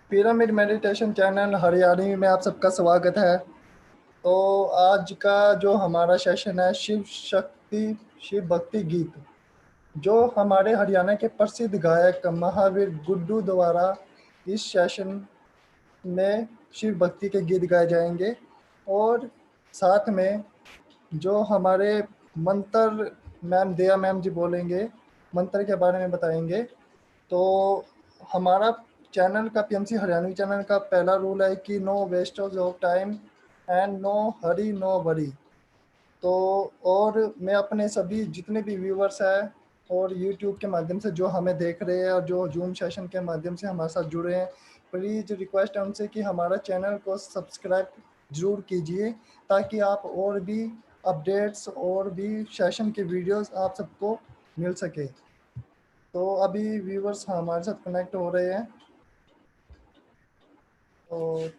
Pyramid meditation channel Haryanvi में आप सबका स्वागत है। तो आज का जो हमारा सेशन है शिव भक्ति गीत, जो हमारे हरियाणा के प्रसिद्ध गायक महावीर गुड्डू द्वारा इस सेशन में शिव भक्ति के गीत गाए जाएंगे। और साथ में जो हमारे मंत्र मैम दया मैम जी बोलेंगे, मंत्र के बारे में बताएंगे। तो हमारा चैनल का पीएमसी हरियाणवी चैनल का पहला रूल है कि no wastage of time and no hurry no worry. तो और मैं अपने सभी जितने भी व्यूवर्स हैं और यूट्यूब के माध्यम से जो हमें देख रहे हैं और जो जूम सेशन के माध्यम से हमारे साथ जुड़े हैं, प्लीज़ रिक्वेस्ट है उनसे कि हमारा चैनल को सब्सक्राइब ज़रूर कीजिए, ताकि आप और भी अपडेट्स और भी सेशन के वीडियोस आप सबको मिल सके। तो अभी व्यूवर्स हमारे साथ कनेक्ट हो रहे हैं। तो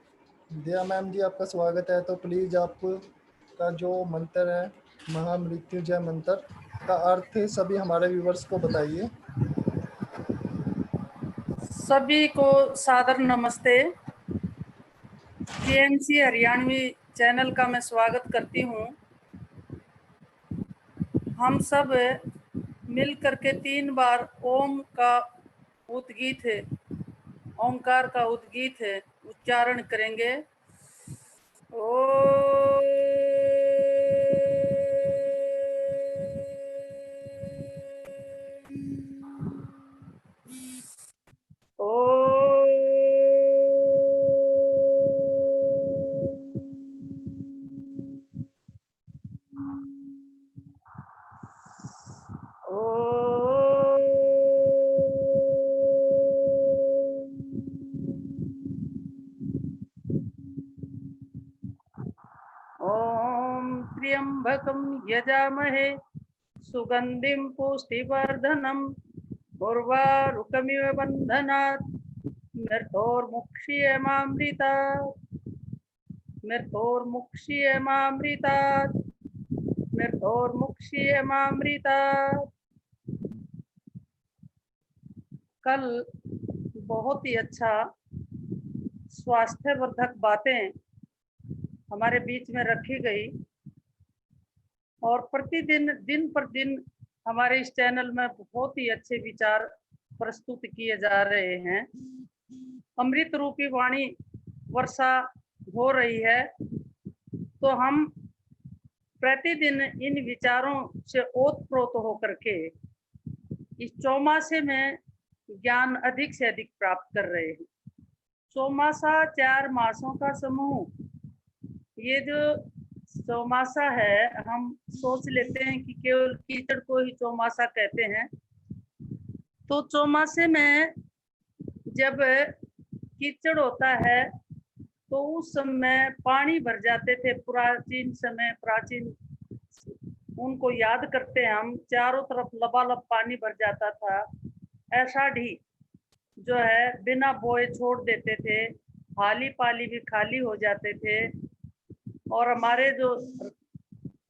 दिया मैम जी, आपका स्वागत है। तो प्लीज़ आपका जो मंत्र है महामृत्युंजय मंत्र का अर्थ सभी हमारे व्यूवर्स को बताइए। सभी को सादर नमस्ते। पीएमसी हरियाणवी चैनल का मैं स्वागत करती हूँ। हम सब मिल करके 3 बार ओम का उद्गीत है, ओंकार का उद्गीत है, उच्चारण करेंगे। ओ ओम त्र्यंबकं यजामहे सुगंधिं पुष्टिवर्धनम् उर्वारुकमिव बन्धनात् मृत्योर्मुक्षीयमामृतात् कल बहुत ही अच्छा स्वास्थ्यवर्धक बातें हमारे बीच में रखी गई और प्रतिदिन दिन पर दिन हमारे इस चैनल में बहुत ही अच्छे विचार प्रस्तुत किए जा रहे हैं। अमृत रूपी वाणी वर्षा हो रही है, तो हम प्रतिदिन इन विचारों से ओतप्रोत होकर के इस चौमासे में ज्ञान अधिक से अधिक प्राप्त कर रहे हैं। चौमासा 4 मासों का समूह, ये जो चौमासा है, हम सोच लेते हैं कि केवल कीचड़ को ही चौमासा कहते हैं। तो चौमासे में जब कीचड़ होता है तो उस समय पानी भर जाते थे। प्राचीन उनको याद करते हैं हम, चारों तरफ लबालब पानी भर जाता था। आषाढ़ी जो है बिना बोए छोड़ देते थे, हाली पाली भी खाली हो जाते थे। और हमारे जो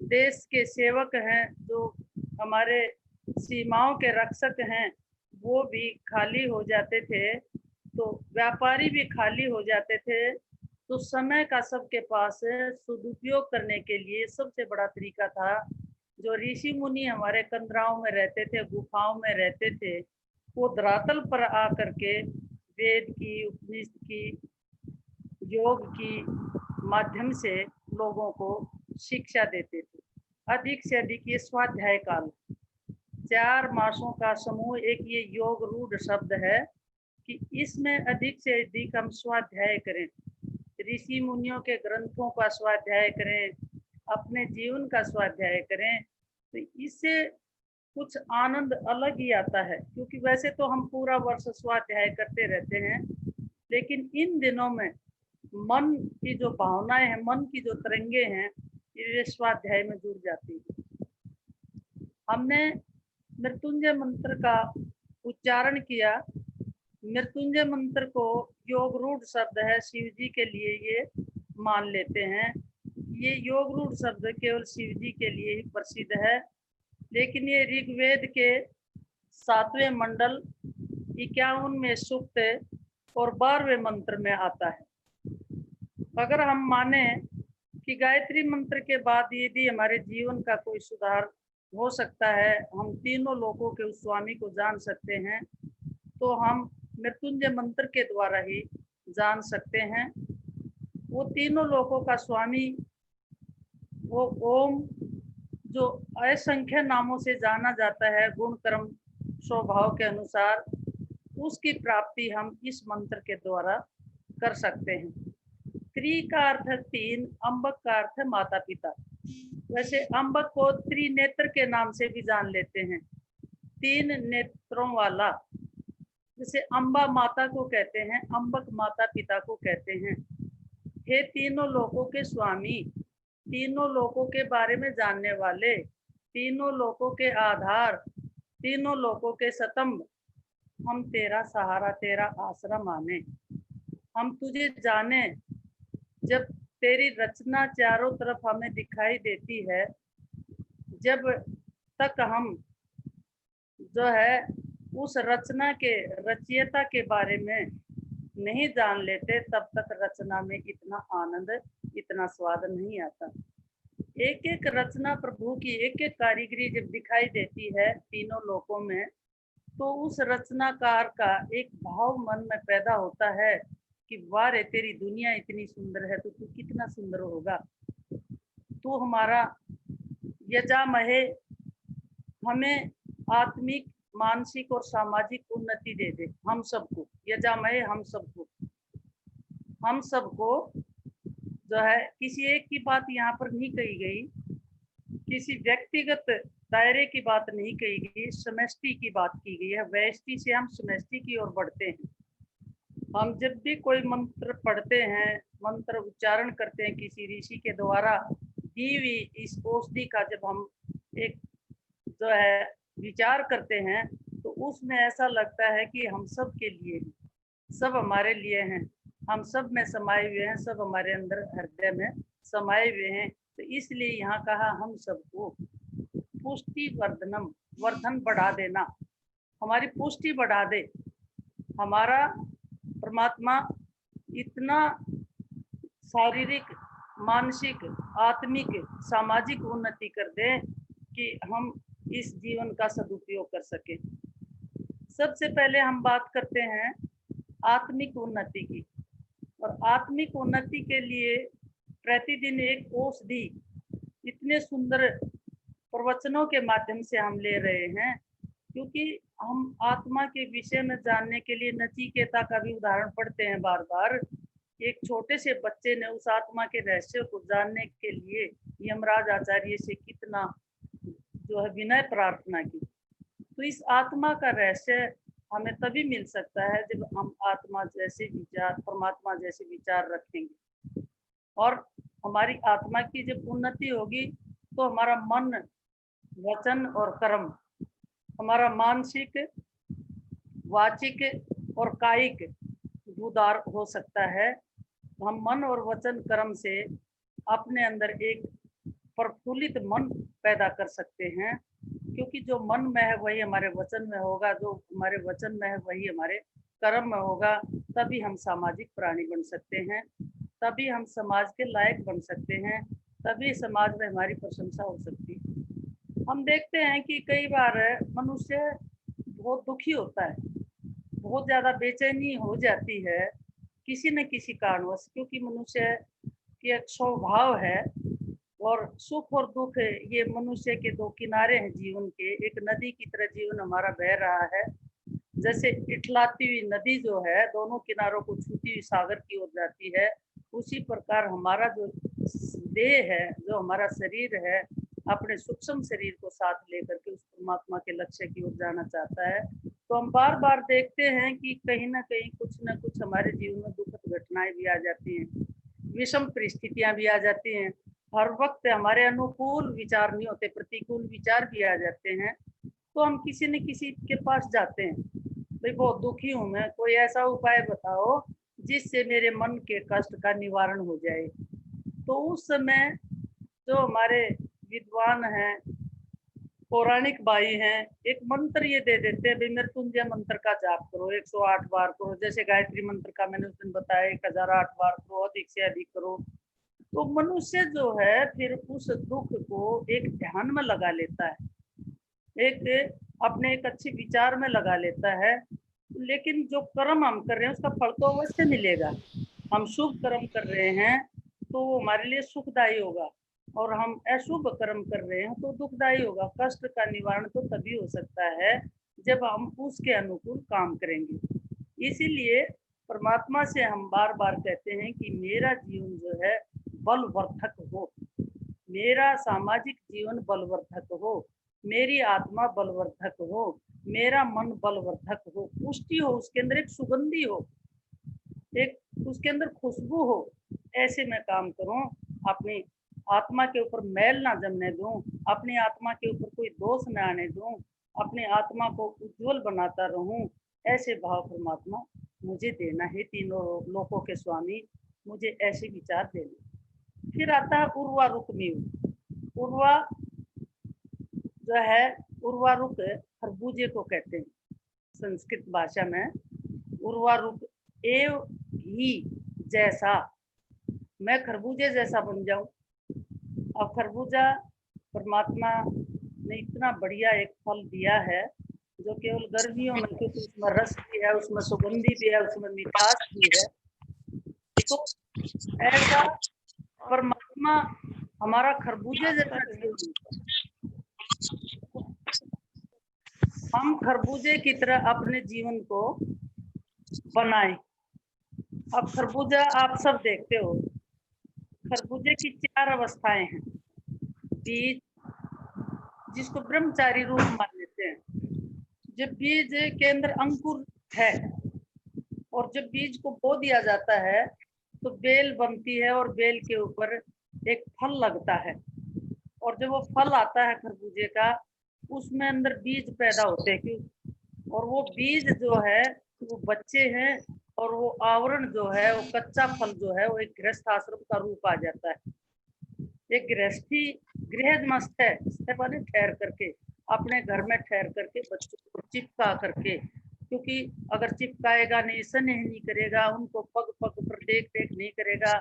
देश के सेवक हैं, जो हमारे सीमाओं के रक्षक हैं, वो भी खाली हो जाते थे। तो व्यापारी भी खाली हो जाते थे। तो समय का सबके पास सदुपयोग करने के लिए सबसे बड़ा तरीका था, जो ऋषि मुनि हमारे कंदराओं में रहते थे, गुफाओं में रहते थे, वो धरातल पर आकर के वेद की, उपनिषद की, योग की माध्यम से लोगों को शिक्षा देते थे। अधिक से अधिक ये स्वाध्याय काल, 4 मासों का समूह, एक ये योग रूढ़ शब्द है कि इसमें अधिक से अधिक हम स्वाध्याय करें, ऋषि मुनियों के ग्रंथों का स्वाध्याय करें, अपने जीवन का स्वाध्याय करें। तो इससे कुछ आनंद अलग ही आता है, क्योंकि वैसे तो हम पूरा वर्ष स्वाध्याय करते रहते हैं, लेकिन इन दिनों में मन की जो भावनाएं हैं, मन की जो तरंगे हैं, ये स्वाध्याय में जुड़ जाती है। हमने मृत्युंजय मंत्र का उच्चारण किया। मृत्युंजय मंत्र को योग रूढ़ शब्द है, शिव जी के लिए ये मान लेते हैं। ये योग रूढ़ शब्द केवल शिव जी के लिए ही प्रसिद्ध है, लेकिन ये ऋग्वेद के 7वें मंडल 51 में सूक्त और 12वें मंत्र में आता है। अगर हम माने कि गायत्री मंत्र के बाद यदि हमारे जीवन का कोई सुधार हो सकता है, हम तीनों लोकों के उस स्वामी को जान सकते हैं, तो हम मृत्युंजय मंत्र के द्वारा ही जान सकते हैं। वो तीनों लोकों का स्वामी वो ओम, जो असंख्य नामों से जाना जाता है गुण कर्म स्वभाव के अनुसार, उसकी प्राप्ति हम इस मंत्र के द्वारा कर सकते हैं। त्रि का अर्थ है तीन, अम्बक का अर्थ है माता पिता। वैसे अम्बक को त्रिनेत्र के नाम से भी जान लेते हैं, तीन नेत्रों वाला। जैसे अम्बा माता को कहते हैं, अम्बक माता पिता को कहते हैं। हे तीनों लोकों के स्वामी, तीनों लोकों के बारे में जानने वाले, तीनों लोकों के आधार, तीनों लोकों के स्तंभ, हम तेरा सहारा तेरा आसरा माने, हम तुझे जाने। जब तेरी रचना चारों तरफ हमें दिखाई देती है, जब तक हम जो है उस रचना के रचयिता के बारे में नहीं जान लेते, तब तक रचना में इतना आनंद, इतना स्वाद नहीं आता। एक एक रचना प्रभु की, एक एक कारीगरी जब दिखाई देती है तीनों लोकों में, तो उस रचनाकार का एक भाव मन में पैदा होता है कि वाह रे, तेरी दुनिया इतनी सुंदर है तो तू कितना सुंदर होगा। तू हमारा यजामहे, हमें आत्मिक मानसिक और सामाजिक उन्नति दे दे, हम सबको यजामहे, हम सबको जो है। किसी एक की बात यहाँ पर नहीं कही गई, किसी व्यक्तिगत दायरे की बात नहीं कही गई, समष्टि की बात की गई है। व्यष्टि से हम समष्टि की ओर बढ़ते हैं। हम जब भी कोई मंत्र पढ़ते हैं, मंत्र उच्चारण करते हैं किसी ऋषि के द्वारा दी हुई इस औषधि का, जब हम एक जो है विचार करते हैं, तो उसमें ऐसा लगता है कि हम सब के लिए, सब हमारे लिए हैं, हम सब में समाये हुए हैं, सब हमारे अंदर हृदय में समाये हुए हैं। तो इसलिए यहाँ कहा हम सबको पुष्टि वर्धनम, वर्धन बढ़ा देना, हमारी पुष्टि बढ़ा दे। हमारा परमात्मा इतना शारीरिक, मानसिक, आत्मिक, सामाजिक उन्नति कर दे कि हम इस जीवन का सदुपयोग कर सके। सबसे पहले हम बात करते हैं आत्मिक उन्नति की, और आत्मिक उन्नति के लिए प्रतिदिन एक औषधि इतने सुंदर प्रवचनों के माध्यम से हम ले रहे हैं, क्योंकि हम आत्मा के विषय में जानने के लिए नचिकेता का भी उदाहरण पढ़ते हैं बार बार। एक छोटे से बच्चे ने उस आत्मा के रहस्य को जानने के लिए यमराज आचार्य से कितना जो है विनय प्रार्थना की। तो इस आत्मा का रहस्य हमें तभी मिल सकता है जब हम आत्मा जैसे विचार, परमात्मा जैसे विचार रखेंगे। और हमारी आत्मा की जब उन्नति होगी तो हमारा मन, वचन और कर्म, हमारा मानसिक, वाचिक और कायिक उदार हो सकता है। हम मन और वचन कर्म से अपने अंदर एक प्रफुल्लित मन पैदा कर सकते हैं, क्योंकि जो मन में है वही हमारे वचन में होगा, जो हमारे वचन में है वही हमारे कर्म में होगा। तभी हम सामाजिक प्राणी बन सकते हैं, तभी हम समाज के लायक बन सकते हैं, तभी समाज में हमारी प्रशंसा हो सकती है। हम देखते हैं कि कई बार मनुष्य बहुत दुखी होता है, बहुत ज़्यादा बेचैनी हो जाती है किसी न किसी कारणवश, क्योंकि मनुष्य की एक स्वभाव है। और सुख और दुख ये मनुष्य के दो किनारे हैं जीवन के, एक नदी की तरह जीवन हमारा बह रहा है। जैसे इठलाती हुई नदी जो है दोनों किनारों को छूती हुई सागर की ओर जाती है, उसी प्रकार हमारा जो देह है, जो हमारा शरीर है, अपने सूक्ष्म शरीर को साथ लेकर के उस परमात्मा के लक्ष्य की ओर जाना चाहता है। तो हम बार बार देखते हैं कि कहीं ना कहीं कुछ न कुछ हमारे जीवन में दुखद घटनाएं भी आ जाती हैं, विषम परिस्थितियां भी आ जाती हैं। हर वक्त हमारे अनुकूल विचार नहीं होते, प्रतिकूल विचार भी आ जाते हैं। तो हम किसी न किसी के पास जाते हैं, भाई बहुत दुखी हूँ मैं, कोई ऐसा उपाय बताओ जिससे मेरे मन के कष्ट का निवारण हो जाए। तो उस समय जो हमारे विद्वान हैं, पौराणिक भाई हैं, एक मंत्र ये दे देते हैं, भाई मृत्युंजय मंत्र का जाप करो, 108 बार करो, जैसे गायत्री मंत्र का मैंने उस दिन बताया 1008 बार करो, अधिक से अधिक करो। तो मनुष्य जो है फिर उस दुख को एक ध्यान में लगा लेता है, एक अपने एक अच्छे विचार में लगा लेता है। लेकिन जो कर्म हम कर रहे हैं उसका फल तो अवश्य मिलेगा। हम शुभ कर्म कर रहे हैं तो वो हमारे लिए सुखदायी होगा, और हम अशुभ कर्म कर रहे हैं तो दुखदायी होगा। कष्ट का निवारण तो तभी हो सकता है जब हम उसके अनुकूल काम करेंगे। इसीलिए परमात्मा से हम बार बार कहते हैं कि मेरा जीवन जो है बलवर्धक हो, मेरा सामाजिक जीवन बलवर्धक हो, मेरी आत्मा बलवर्धक हो, मेरा मन बलवर्धक हो, पुष्टि हो, उसके अंदर एक सुगंधी हो, एक उसके अंदर खुशबू हो। ऐसे मैं काम करूं, अपनी आत्मा के ऊपर मैल ना जमने दूं, अपनी आत्मा के ऊपर कोई दोष ना आने दूं, अपनी आत्मा को उज्जवल बनाता रहूं। ऐसे भाव परमात्मा मुझे देना है, तीनों लोकों के स्वामी मुझे ऐसे विचार देना। फिर आता है उर्वा रुकमीव। उर्वा जो है, उर्वारुक खरबूजे को कहते हैं संस्कृत भाषा में। उर्वारुक एव ही जैसा, मैं खरबूजे जैसा बन जाऊं। अब खरबूजा परमात्मा ने इतना बढ़िया एक फल दिया है जो केवल गर्मियों में, क्योंकि उसमें रस भी है, उसमें सुगंधी भी है, उसमें मिठास भी है। तो ऐसा परमात्मा हमारा खरबूजे जैसा जीवन, हम खरबूजे की तरह अपने जीवन को बनाएं। अब खरबूजा आप सब देखते हो, खरबूजे की 4 अवस्थाएं हैं। बीज, जिसको ब्रह्मचारी रूप मान लेते हैं। जब बीज के अंदर अंकुर है और जब बीज को बो दिया जाता है तो बेल बनती है, और बेल के ऊपर एक फल लगता है। और जब वो फल आता है खरबूजे का, उसमें अंदर बीज पैदा होते हैं। क्यों? और वो बीज जो है वो बच्चे हैं, और वो आवरण जो है, वो कच्चा फल जो है, वो एक गृहस्थ आश्रम का रूप आ जाता है। एक गृहस्थी गृहस्थ है, माने ठहर करके, अपने घर में ठहर करके बच्चों को चिपका करके, क्योंकि अगर चिपकाएगा नहीं, स्नेह नहीं करेगा, उनको पग पग पर देख रेख नहीं करेगा,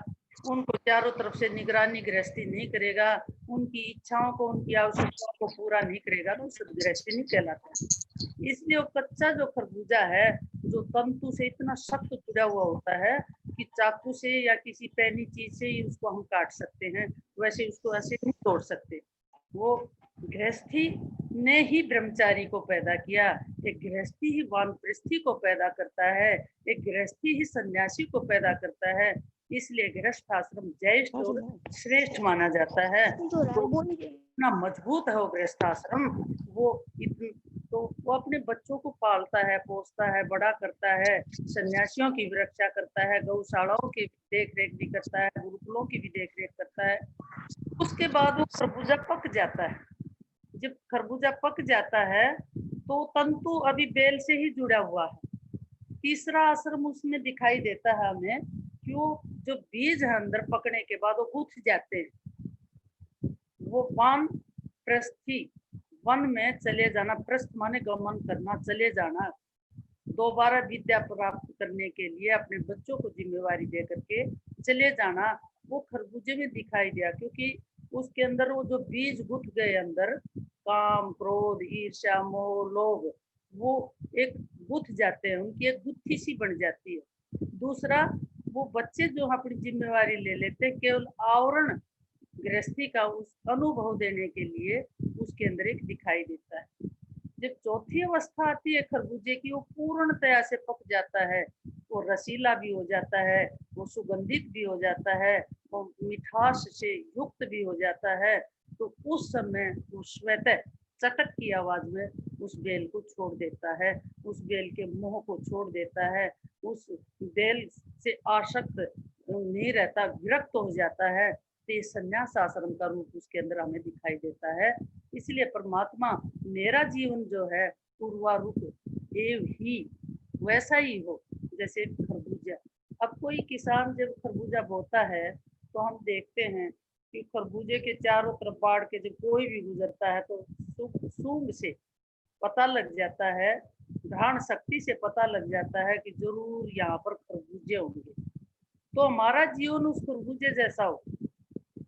उनको चारों तरफ से निगरानी गृहस्थी नहीं करेगा, उनकी इच्छाओं को, उनकी आवश्यकताओं को पूरा नहीं करेगा, तो सदगृहस्थी नहीं कहलाता है। इसलिए वो कच्चा जो खरबूजा है, जो तंतु से इतना सख्त जुड़ा हुआ होता है कि चाकू से या किसी पैनी चीज से ही उसको हम काट सकते हैं, वैसे उसको ऐसे नहीं तोड़ सकते। वो गृहस्थी ने ही ब्रह्मचारी को पैदा किया, एक गृहस्थी ही वानप्रस्थी को पैदा करता है, एक गृहस्थी ही सन्यासी को पैदा करता है। इसलिए गृहस्थ आश्रम ज्येष्ठ और श्रेष्ठ माना जाता है। तो इतना मजबूत है वो गृहस्थ आश्रम, वो तो वो अपने बच्चों को पालता है, पोसता है, बड़ा करता है, सन्यासियों की भी रक्षा करता है, गौशालाओं की देख रेख भी करता है, गुरुकुलों की भी देख रेख करता है। उसके बाद वो खरबूजा पक जाता है। जब खरबूजा पक जाता है तो तंतु अभी बेल से ही जुड़ा हुआ है। तीसरा आश्रम उसमें दिखाई देता है हमें, क्यों? जो बीज है अंदर पकने के बाद वो उठ जाते हैं। वो वान प्रस्थी, वन में चले जाना, प्रस्थ माने गमन करना, चले जाना, दोबारा विद्या प्राप्त करने के लिए अपने बच्चों को जिम्मेवारी दे करके चले जाना, वो खरबूजे में दिखाई दिया। क्योंकि उसके अंदर वो जो बीज गुथ गए अंदर, काम, क्रोध, ईर्ष्या, मोह, लोभ, वो एक गुथ जाते हैं, उनकी एक गुत्थी सी बन जाती है। दूसरा, वो बच्चे जो अपनी जिम्मेवारी ले लेते हैं, केवल आवरण गृहस्थी का उस अनुभव देने के लिए उसके अंदर एक दिखाई देता है। जब चौथी अवस्था आती है खरबूजे की, वो पूर्णतया से पक जाता है, वो रसीला भी हो जाता है, वो सुगंधित भी हो जाता है, वो मिठास से युक्त भी हो जाता है। तो उस समय वो श्वेत चटक की आवाज में उस बेल को छोड़ देता है, उस बेल के मोह को छोड़ देता है, उस बेल से आसक्त नहीं रहता, विरक्त हो जाता है। तो ये संन्यास आश्रम का रूप उसके अंदर हमें दिखाई देता है। इसलिए परमात्मा, मेरा जीवन जो है पूर्वारूप एव ही वैसा ही हो जैसे खरबूजा। अब कोई किसान जब खरबूजा बोता है तो हम देखते हैं कि खरबूजे के चारों तरफ बाढ़ के जब कोई भी गुजरता है तो सूंघ से पता लग जाता है, घ्राण शक्ति से पता लग जाता है कि जरूर यहाँ पर खरबूजे होंगे। तो हमारा जीवन उस खरबूजे जैसा हो।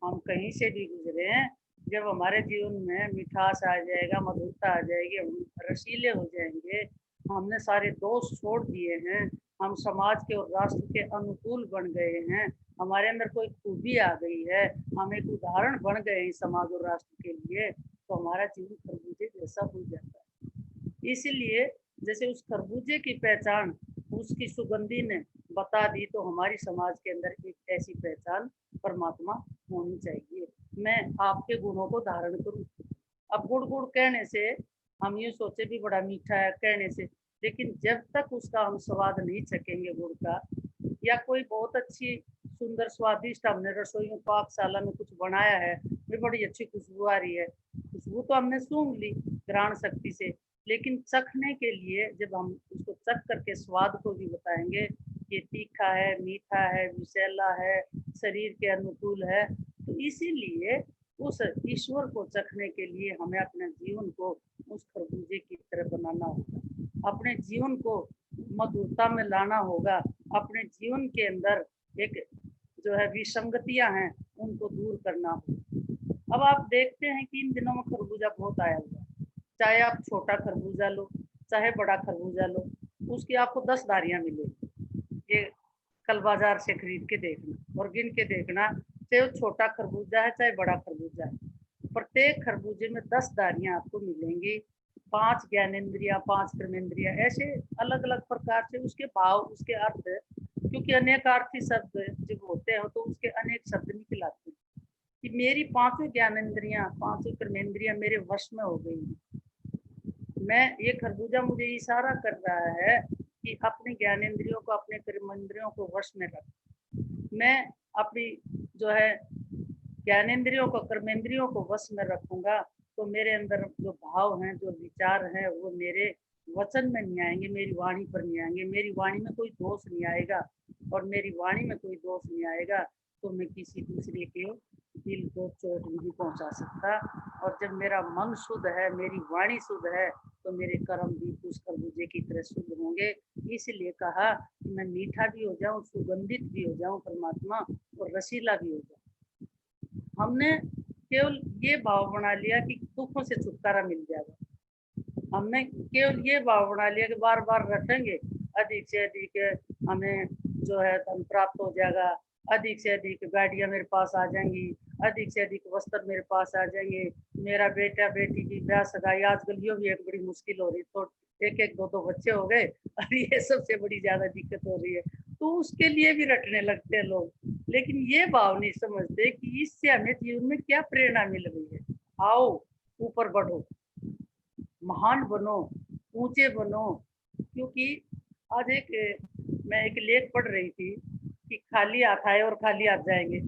हम कहीं से भी गुजरे हैं, जब हमारे जीवन में मिठास आ जाएगा, मधुरता आ जाएगी, हम रसीले हो जाएंगे, हमने सारे दोष छोड़ दिए हैं, हम समाज के और राष्ट्र के अनुकूल बन गए हैं, हमारे अंदर कोई खूबी आ गई है, हम एक उदाहरण बन गए हैं समाज और राष्ट्र के लिए, तो हमारा जीवन खरबूजे जैसा हो जाता है। इसीलिए जैसे उस खरबूजे की पहचान उसकी सुगंधी ने बता दी, तो हमारी समाज के अंदर एक ऐसी पहचान परमात्मा होनी चाहिए। मैं आपके गुणों को धारण करूं। अब गुड़ गुड़ कहने से हम ये सोचे भी बड़ा मीठा है कहने से, लेकिन जब तक उसका हम स्वाद नहीं चखेंगे गुड़ का, या कोई बहुत अच्छी सुंदर स्वादिष्ट हमने रसोई में पाकशाला में कुछ बनाया है, भी बड़ी अच्छी खुशबू आ रही है, खुशबू तो हमने सूंघ ली घ्राण शक्ति से, लेकिन चखने के लिए जब हम उसको चख करके स्वाद को भी बताएंगे, ये तीखा है, मीठा है, विषैला है, शरीर के अनुकूल है, तो इसीलिए उस ईश्वर को चखने के लिए हमें अपने जीवन को उस खरबूजे की तरह बनाना होगा, अपने जीवन को मधुरता में लाना होगा, अपने जीवन के अंदर एक जो है विसंगतियां हैं उनको दूर करना होगा। अब आप देखते हैं कि इन दिनों में खरबूजा बहुत आया हुआ है, चाहे आप छोटा खरबूजा लो चाहे बड़ा खरबूजा लो, उसकी आपको 10 धारियां मिलेगी। ये कल बाजार से खरीद के देखना और गिन के देखना, चाहे वो छोटा खरबूजा है चाहे बड़ा खरबूजा है, प्रत्येक खरबूजे में 10 धारियां आपको मिलेंगी। 5 ज्ञानेंद्रिया, 5 कर्मेंद्रिया, ऐसे अलग अलग प्रकार से उसके भाव, उसके अर्थ, क्योंकि अनेकार्थी शब्द जब होते हैं तो उसके अनेक शब्द निकल आते हैं कि मेरी 5 ज्ञानेंद्रियां, 5 कर्मेंद्रियां मेरे वश में हो गई। मैं ये खरबूजा मुझे इशारा कर रहा है कि अपने ज्ञानेंद्रियों को, अपने कर्मेंद्रियों को वश में रख। मैं अपनी जो है ज्ञानेंद्रियों को, कर्मेंद्रियों को वश में रखूंगा, तो मेरे अंदर जो भाव हैं, जो विचार हैं, वो मेरे वचन में नहीं आएंगे, मेरी वाणी पर नहीं आएंगे, मेरी वाणी में कोई दोष नहीं आएगा, और मेरी वाणी में कोई दोष नहीं आएगा तो मैं किसी दूसरे के दिल को चोट नहीं पहुंचा सकता। और जब मेरा मन शुद्ध है, मेरी वाणी शुद्ध है, तो मेरे कर्म भी उस खरबूजे की तरह शुद्ध होंगे। इसलिए कहा कि मैं मीठा भी हो जाऊं, सुगंधित भी हो जाऊं परमात्मा, और रसीला भी हो जाऊं। हमने केवल ये भाव बना लिया कि दुखों से छुटकारा मिल जाएगा, हमने केवल ये भाव बना लिया कि बार बार रखेंगे, अधिक से अधिक हमें जो है धन प्राप्त हो जाएगा, अधिक से अधिक गाड़ियां मेरे पास आ जाएंगी, अधिक से अधिक वस्त्र मेरे पास आ जाएंगे, मेरा बेटा बेटी की ब्याह सगाई, आजकल ये भी एक बड़ी मुश्किल हो रही, तो एक एक दो दो बच्चे हो गए और ये सबसे बड़ी ज्यादा दिक्कत हो रही है, तो उसके लिए भी रटने लगते हैं लोग। लेकिन ये भाव नहीं समझते कि इससे हमें जीवन में क्या प्रेरणा मिल रही है। आओ ऊपर बढ़ो, महान बनो, ऊंचे बनो, क्योंकि आज मैं एक लेख पढ़ रही थी कि खाली हाथ आए और खाली हाथ जाएंगे,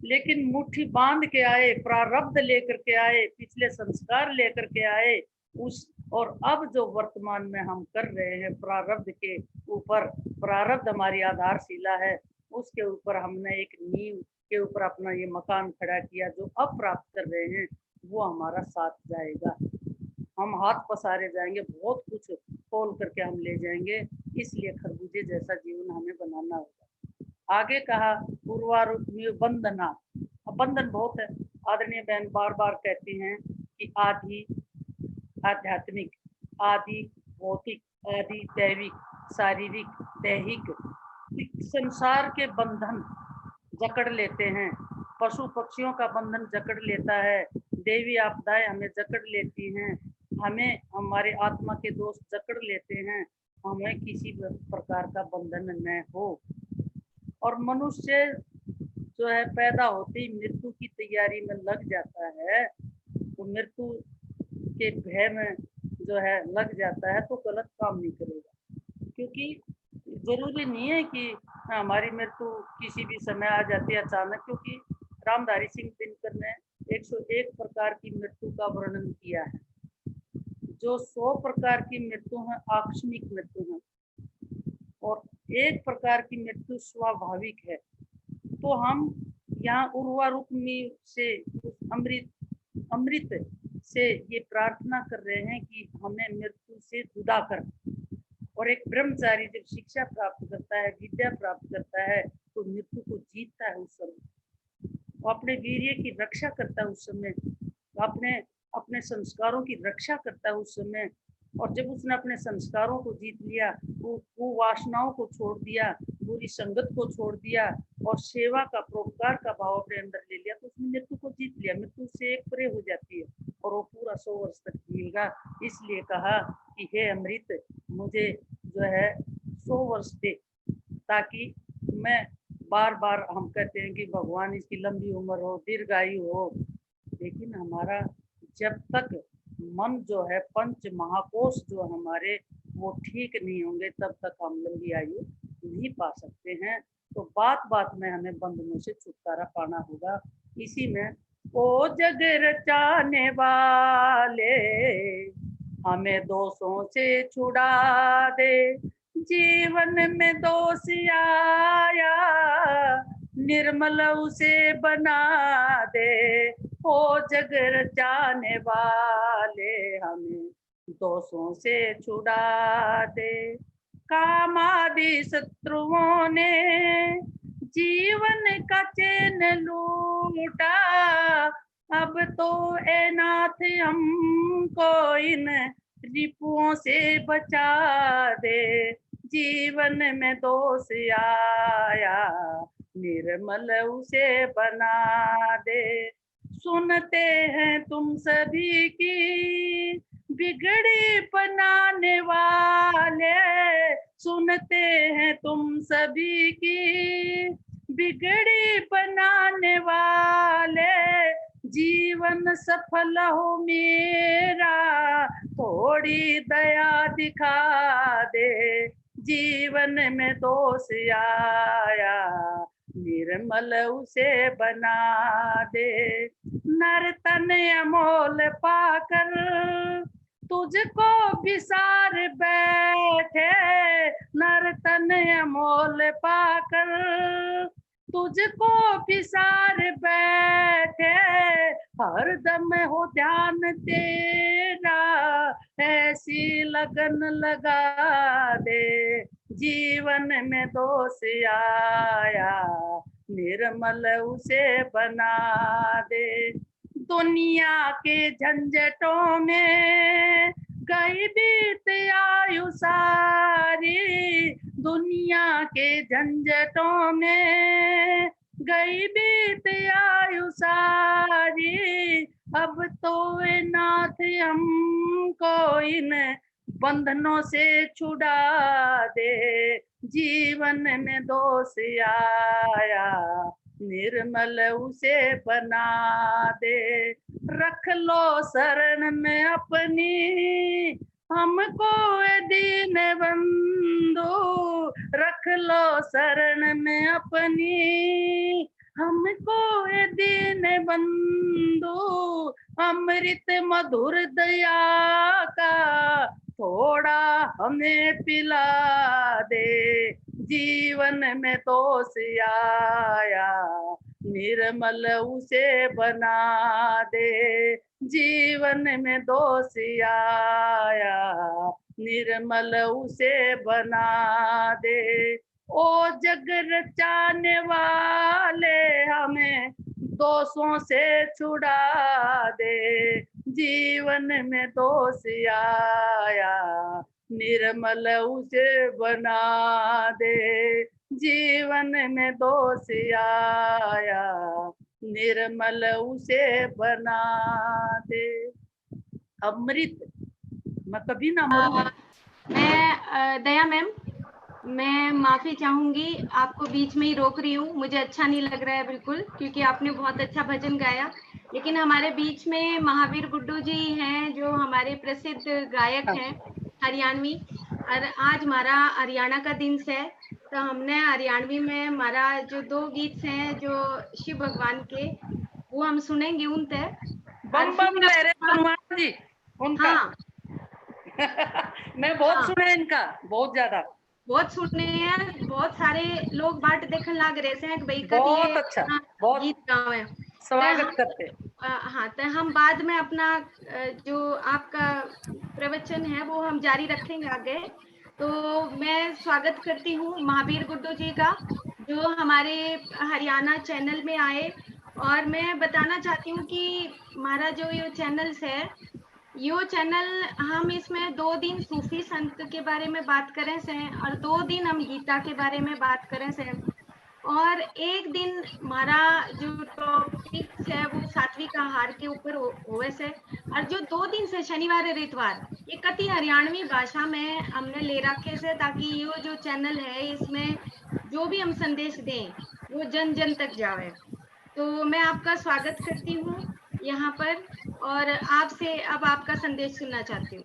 लेकिन मुट्ठी बांध के आए, प्रारब्ध लेकर के आए, पिछले संस्कार लेकर के आए, उस और अब जो वर्तमान में हम कर रहे हैं प्रारब्ध के ऊपर, प्रारब्ध हमारी आधारशिला है, उसके ऊपर हमने एक नींव के ऊपर अपना ये मकान खड़ा किया, जो अब प्राप्त कर रहे हैं वो हमारा साथ जाएगा, हम हाथ पसारे जाएंगे, बहुत कुछ खोल करके हम ले जाएंगे। इसलिए खरबूजे जैसा जीवन हमें बनाना होगा। आगे कहा पूर्वारूप बंधना, अब बंधन बहुत है। आदरणीय बहन बार बार कहती हैं कि आदि आध्यात्मिक, आदि भौतिक, आदि दैविक, शारीरिक, दैहिक, संसार के बंधन जकड़ लेते हैं, पशु पक्षियों का बंधन जकड़ लेता है, देवी आपदाएं हमें जकड़ लेती हैं, हमें हमारे आत्मा के दोष जकड़ लेते हैं, हमें किसी प्रकार का बंधन न हो। और मनुष्य जो है पैदा होते ही मृत्यु की तैयारी में लग जाता है, तो मृत्यु के भय में जो है लग जाता है, तो गलत काम नहीं करेगा, क्योंकि जरूरी नहीं है कि हमारी मृत्यु किसी भी समय आ जाती है अचानक, क्योंकि रामधारी सिंह दिनकर ने 101 प्रकार की मृत्यु का वर्णन किया है। जो 100 प्रकार की मृत्यु है आकस्मिक मृत्यु है, और 1 प्रकार की मृत्यु स्वाभाविक है। तो हम यहाँ उर्वारुक में से अमृत से ये प्रार्थना कर रहे हैं कि हमें मृत्यु से जुदा कर। और एक ब्रह्मचारी जब शिक्षा प्राप्त करता है, विद्या प्राप्त करता है, तो मृत्यु को जीतता है उस समय। वो अपने वीर्य की रक्षा करता है उस समय, अपने अपने संस्कारों की रक्षा करता है उस समय। और जब उसने अपने संस्कारों को जीत लिया, वो वासनाओं को छोड़ दिया, बुरी संगत को छोड़ दिया और सेवा का, परोपकार का भाव अपने अंदर ले लिया, तो उसने मृत्यु को जीत लिया। मृत्यु से एक परे हो जाती है और वो पूरा 100 वर्ष तक जिएगा। इसलिए कहा कि हे अमृत, मुझे जो है 100 वर्ष दे, ताकि मैं बार बार, हम कहते हैं कि भगवान इसकी लंबी उम्र हो, दीर्घायु हो, लेकिन हमारा जब तक मन जो है, पंच महाकोश जो हमारे वो ठीक नहीं होंगे, तब तक हम लंबी आयु नहीं पा सकते हैं। तो बात बात में हमें बंधनों से छुटकारा पाना होगा। इसी में ओ जग रचाने वाले, हमें दोषों से छुड़ा दे, जीवन में दोष आया निर्मल उसे बना दे। ओ जग रचाने वाले, हमें दोषों से छुड़ा दे। कामादि शत्रुओं ने जीवन का चैन लूटा, अब तो ए नाथ हमको इन रिपुओं से बचा दे। जीवन में दोष आया निर्मल उसे बना दे। सुनते हैं तुम सभी की बिगड़ी बनाने वाले, सुनते हैं तुम सभी की बिगड़ी बनाने वाले, जीवन सफल हो मेरा थोड़ी दया दिखा दे। जीवन में दोष आया निर्मल उसे बना दे। नर तन अमोल पाकर तुझको विसार बैठे, नर तन अमोल पाकर तुझको विसार बैठे, हर दम हो ध्यान तेरा ऐसी लगन लगा दे। जीवन में दोष आया निर्मल उसे बना दे। दुनिया के झंझटों में गई बीत आयु सारी, दुनिया के झंझटों में गई बीत आयु सारी, अब तो ए नाथ हमको इन बंधनों से छुड़ा दे। जीवन में दोष आया निर्मल उसे बना दे। रख लो शरण में अपनी हमको ए दीन बंधु, रख लो शरण में अपनी हमको ए दीन बंधु, अमृत मधुर दया का थोड़ा हमें पिला दे। जीवन में दोष आया निर्मल उसे बना दे। जीवन में दोष आया निर्मल उसे बना दे। ओ जग रचाने वाले, हमें दोषों से छुड़ा दे। जीवन में दोष आया निर्मल उसे बना दे। जीवन में दोष आया निर्मल उसे बना दे। अमृत मैं कभी ना मरूं। मैं दया मैम, मैं माफी चाहूंगी, आपको बीच में ही रोक रही हूँ, मुझे अच्छा नहीं लग रहा है बिल्कुल, क्योंकि आपने बहुत अच्छा भजन गाया। लेकिन हमारे बीच में महावीर गुड्डू जी हैं, जो हमारे प्रसिद्ध गायक हैं हरियाणवी, और आज हमारा हरियाणा का दिन है, तो हमने हरियाणवी में हमारा जो 2 गीत हैं जो शिव भगवान के, वो हम सुनेंगे उन तक। बम बम लहरे हनुमान जी उनका। हाँ मैं बहुत सुने इनका, बहुत ज्यादा, बहुत सुने हैं, बहुत सारे लोग बाट देखने लग रहे हैं कि भाई बहुत अच्छा, बहुत गीत गावे। स्वागत करते। हाँ, तो हम बाद में अपना जो आपका प्रवचन है वो हम जारी रखेंगे आगे। तो मैं स्वागत करती हूँ महावीर गुड्डू जी का, जो हमारे हरियाणा चैनल में आए। और मैं बताना चाहती हूँ कि हमारा जो ये चैनल्स है, यो चैनल हम इसमें 2 दिन सूफी संत के बारे में बात करें से, और 2 दिन हम गीता के बारे में बात करें से, और एक दिन हमारा जो टॉपिक है वो सात्विक आहार के ऊपर होवे से। और जो 2 दिन से शनिवार और इतवार ये कति हरियाणवी भाषा में हमने ले रखे से, ताकि ये जो चैनल है इसमें जो भी हम संदेश दें वो जन जन तक जावे। तो मैं आपका स्वागत करती हूँ यहाँ पर, और आपसे अब आपका संदेश सुनना चाहती हूँ।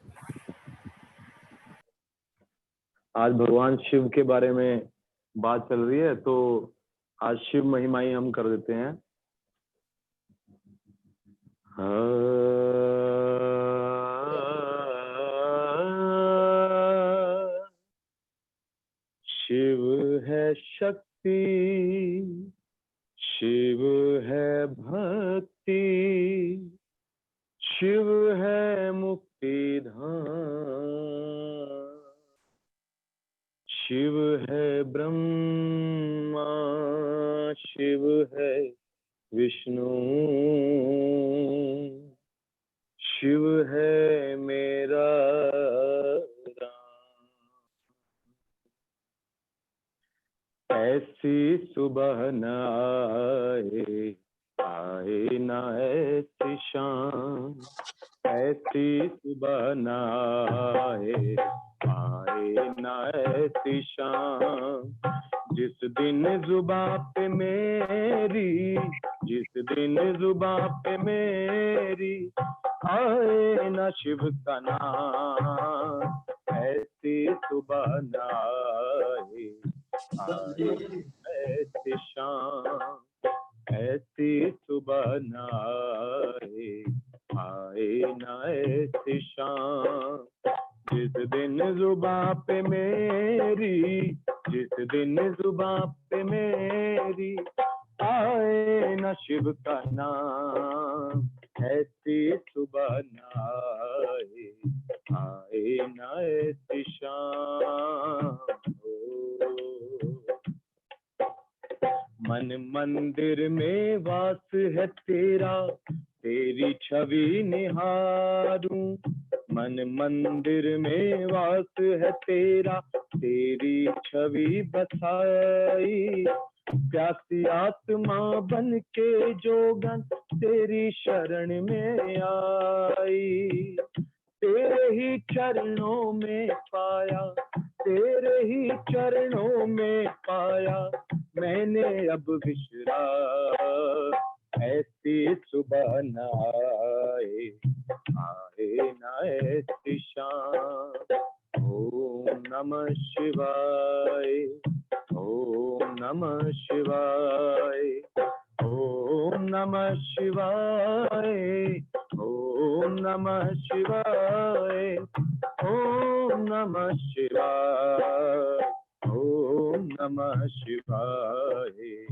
आज भगवान शिव के बारे में बात चल रही है, तो आज शिव महिमाएं हम कर देते हैं। शिव है शक्ति, शिव है भक्ति, शिव है मुक्ति धाम, शिव है ब्रह्मा, शिव है विष्णु, शिव है मेरा राम। ऐसी सुबह न आए, आए न ऐसी शाम, ऐसी सुबह न आए, आए न ऐसी शाम, जिस दिन जुबां पे मेरी, जिस दिन जुबां पे मेरी आए न शिव का नाम, ऐसी सुबह न आए, आए ऐसी शाम, ऐसी सुबह न आए, आए न ऐसी शाम, जिस दिन जुबां पे मेरी, जिस दिन जुबां पे मेरी आए न शिव का नाम, ऐसी सुबह न आए, आए न ऐसी शाम। मन मंदिर में वास है तेरा, तेरी छवि निहारूं, मन मंदिर में वास है तेरा, तेरी छवि बसाई, प्यासी आत्मा बन के जोगन तेरी शरण में आई, तेरे ही चरणों में पाया, तेरे ही चरणों में पाया मैंने अब विश्राम, ऐसी सुबह न आए, आए न ऐसी शाम। ओम नमः शिवाय, ओम नमः शिवाय, ओम नमः शिवाय, ओम नमः शिवाय, ओम नमः शिवाय, ओम नमः शिवाय,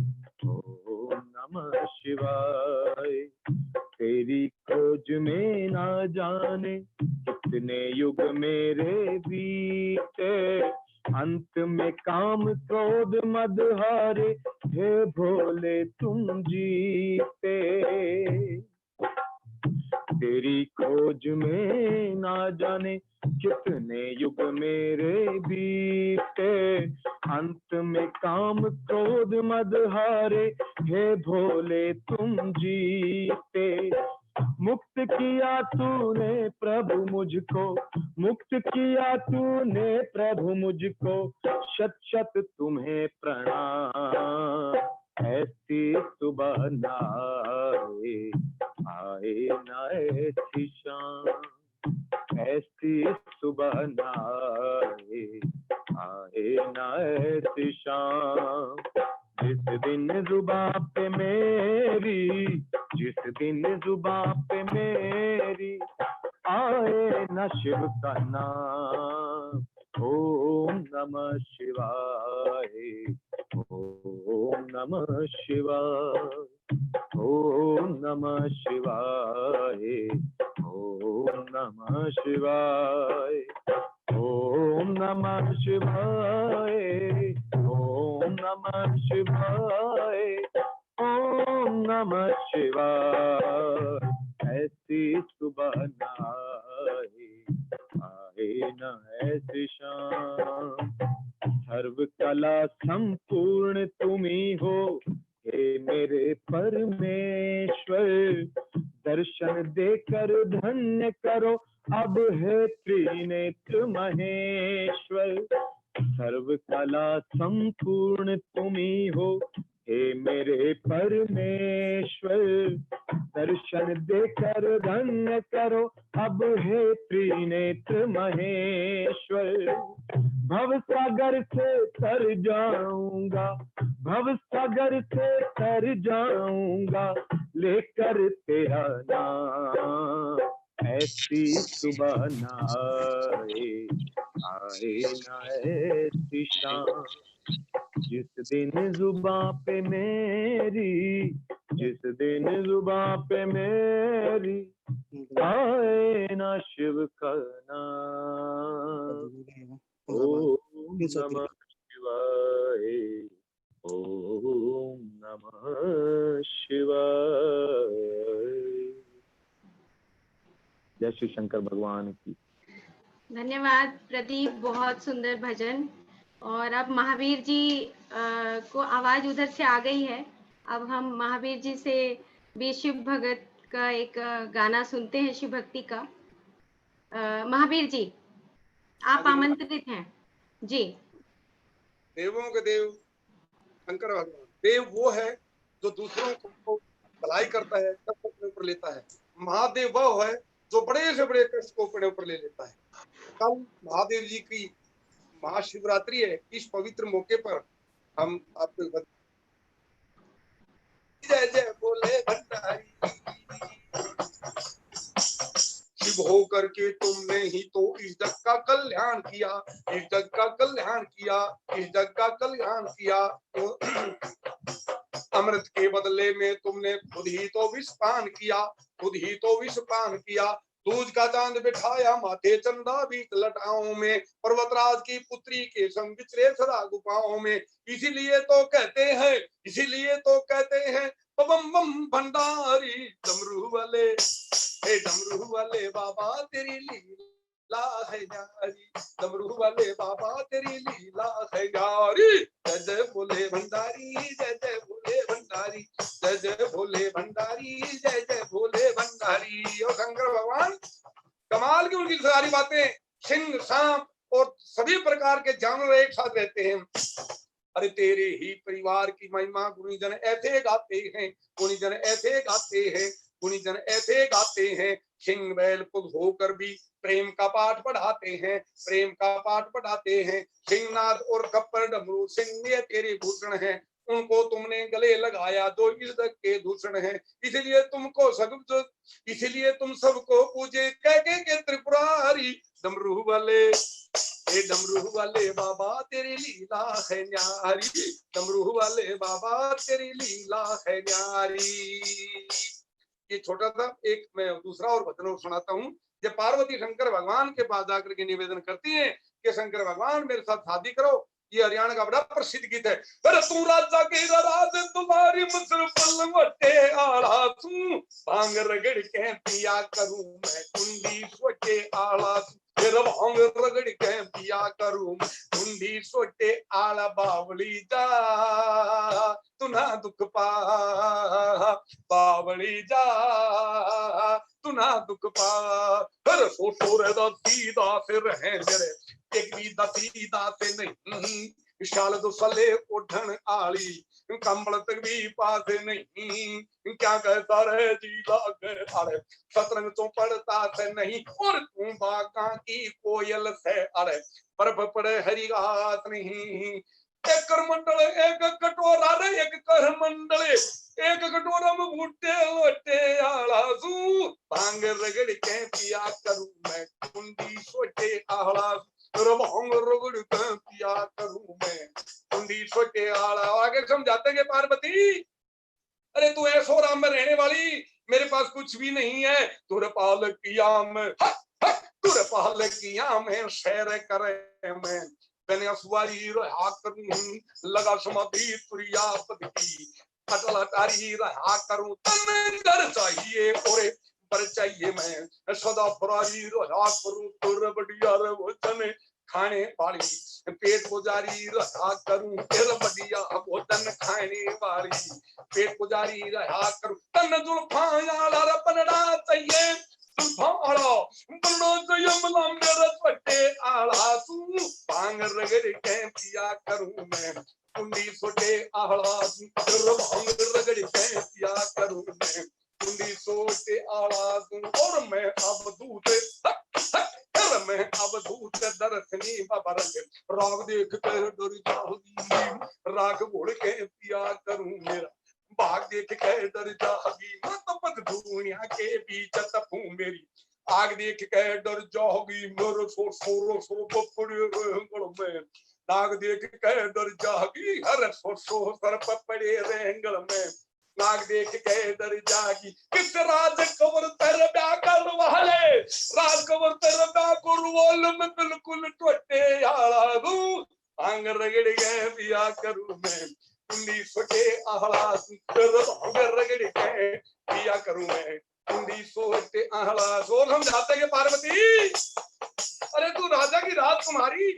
ओम नमः शिवाय। तेरी खोज में ना जाने कितने युग मेरे बीते, अंत में काम क्रोध मद हारे, हे भोले तुम जीते। तेरी खोज में ना जाने कितने युग मेरे बीते, अंत में काम क्रोध मद हारे, हे भोले तुम जीते। मुक्त किया तूने प्रभु मुझको, मुक्त किया तूने प्रभु मुझको, शत शत तुम्हें प्रणाम। ऐसी सुबह न आए, आए न ऐसी शाम, ऐसी सुबह न आए, आए न ऐसी शाम। जिस दिन जुबां पे मेरी, जिस दिन जुबां पे मेरी आए न शिव का नाम। ओम नमः शिवाय, ओम नमः शिवाय, ओम नमः शिवाय, ओम नमः शिवाय, ओम नमः शिवाय, ओम नमः शिवाय, ओम नमः शिवाय। ऐसी सुबह न आए न ऐसी शाम, सर्व कला संपूर्ण तुम ही हो हे मेरे परमेश्वर। दर्शन देकर धन्य करो अब हे त्रिनेत्र महेश्वर। सर्व कला संपूर्ण तुम ही हो हे मेरे परमेश्वर। दर्शन देकर धन्य करो अब हे त्रिनेत्र महेश्वर। भव सागर से तर जाऊंगा, भव सागर से तर जाऊंगा, लेकर तेरा नाम। ऐसी सुबह न आए न ऐसी शाम, जिस दिन जुबां पे मेरी, जिस दिन जुबां पे मेरी आए ना शिव का नाम। ओम नमः शिवाय, ओम नमः शिवाय। जय श्री शंकर भगवान की। धन्यवाद प्रदीप, बहुत सुंदर भजन। और अब महावीर जी को आवाज उधर से आ गई है। अब हम महावीर जी से भी शिव भगत का एक गाना सुनते हैं, शिव भक्ति का। महावीर जी आप आमंत्रित हैं जी। देवों के देव शंकर भगवान, देव वो है जो दूसरों को भलाई करता है, कष्ट अपने ऊपर लेता है। महादेव वह है जो बड़े से बड़े कष्ट को अपने ऊपर ले लेता है। कल महादेव जी की महाशिवरात्रि है। इस पवित्र मौके पर हम आपको जय जय बोले भंडारी। शिव हो करके तुमने ही तो इस जग का कल्याण किया, इस जग का कल्याण किया, इस जग का कल्याण किया। अमृत के बदले में तुमने खुद ही तो विष पान किया, खुद ही तो विष पान किया। दूज का चांद बिठाया माथे चंदा बीत लटाओं में, पर्वतराज की पुत्री के संग बिचरे सदा गुफाओं में। इसीलिए तो कहते हैं, इसीलिए तो कहते हैं बम बम भंडारी डमरू वाले, हे डमरू वाले बाबा तेरी लीला है न्यारी, डमरू वाले बाबा तेरी लीला है न्यारी। जय जय भोले भंडारी, जय जय भोले भंडारी, जय जय भोले भंडारी, जय जय भोले भंडारी। और शंकर भगवान कमाल की उनकी सारी बातें, सिंह सांप और सभी प्रकार के जानवर एक साथ रहते हैं। अरे तेरे ही परिवार की महिमा गुणीजन ऐसे गाते हैं, गुणीजन ऐसे गाते हैं, गुणीजन ऐसे गाते हैं। सिंह बैल खुद होकर भी प्रेम का पाठ पढ़ाते हैं, प्रेम का पाठ पढ़ाते हैं। सिंहनाद और खप्पर डमरू सिंह ये तेरे भूषण हैं, उनको तुमने गले लगाया जो इस जग के दूषण हैं। इसलिए तुमको सब, इसलिए तुम सबको पूजे कह के त्रिपुरारी। डमरू वाले, हे डमरू वाले बाबा तेरी लीला है न्यारी, डमरू वाले बाबा तेरी लीला है न्यारी। ये छोटा सा एक मैं दूसरा और भजन सुनाता हूँ। जब पार्वती शंकर भगवान के पास जाकर के निवेदन करती हैं कि शंकर भगवान मेरे साथ शादी करो। ये हरियाणा का बड़ा प्रसिद्ध गीत है। अरे तू राजा के राज तुम्हारी मुसर पलवटे आला तू, भांग रगड़ के पिया करूं मैं कुंडी सोटे आला, फिर भांग रगड़ के पिया करूं कुंडी सोटे आला। बावली जा तू ना दुख पा, बावली जा तू ना दुख पा। फिर सोटो रे दा सीधा सिर है मेरे, एक भी दसीदा से नहीं। विशाल तो सले उठन आली, कंबल तक भी पास नहीं। क्या कहता रहे जी लागे अरे, शतरंग तो पढ़ता से नहीं। और तू बाका की कोयल से अरे, बर्फ पड़े हरी घास नहीं। एक करमंडल एक कटोरा रे, एक करमंडल एक कटोरा में बूटे लोटे आला सू, भांग रगड़ के पिया करूं मैं कुंडी सोटे आला, भांग रगड़ के पिया करूं मैं कुंडी सोटे आला। आगे समझाते हैं पार्वती, अरे तू ऐसोरा में रहने वाली, मेरे पास कुछ भी नहीं है, तुरपाल किया में तुरपाल किया में शेर करे मैं तने सुवारी रहा करूं, लगा समाधि तुरिया पद की अटल तारी रहा करूं, तन कर चाहिए और पर चाहिए मैं सदा फरारी रहा करूं, तुर बढ़िया रे वचन खाने वाली पेट पुजारी रहा करूं, तेरा बढ़िया भोजन खाने वाली पेट पुजारी रहा करूं, तन जुल्फाया लारा बनना चाहिए जुल्फाड़ा बनना चाहिए मला मेरा पट्टे आला तू भांग रगड़ के पिया करूं मैं, कुंडी सोटे आला तेरा भांग रगड़ के पिया करूं मैं, कुंडी सोटे आला तू और मैं अब दूध मैं अब दूध दरसनी बाबा रंग राग देख कर डर जाऊंगी, राग घोड़ के पिया करूं मेरा भाग देख के डर जाऊंगी, मत पद दुनिया के बीच तपू मेरी आग देख के डर जाओगी, मेरे सो सो सो पपड़े में नाग देख के डर जाओगी, हर सो सर पपड़े रेंगल में नाग देख के डर जागी, किस राज कवर तेरे ब्याकर वाले राज कवर तेरे ब्याकर वाले में बिल्कुल टोटे आला दूं भांग रगड़ के पिया करूं मैं, कुंडी सोटे आला तेरे भांग रगड़ के पिया करूं मैं, कुंडी सोटे आला। सो समझाते के पार्वती अरे तू राजा की राजकुमारी,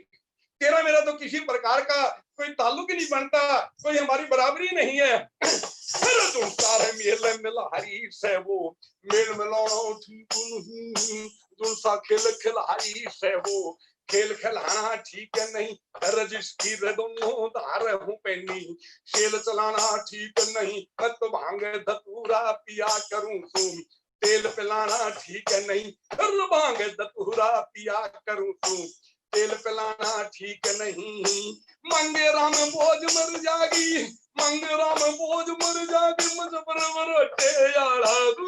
तेरा मेरा तो किसी प्रकार का कोई ताल्लुक ही नहीं बनता, कोई हमारी बराबरी नहीं है, सारे मेल मिला हरी से वो मेल मिलाओ खेल खिलाड़ी से वो खेल खिलाना ठीक है नहीं, रजिस्ट्री दोनों धार हूँ पेनी खेल चलाना ठीक नहीं, मत भांग धतूरा पिया करूं तुम तेल पिलाना ठीक है नहीं, भांग धतूरा पिया करूं तुम तेल पिलाना ठीक नहीं, मंगे राम बोझ मर जागी मंगे राम बोझ मर जागी मुझ बरबर यारा तू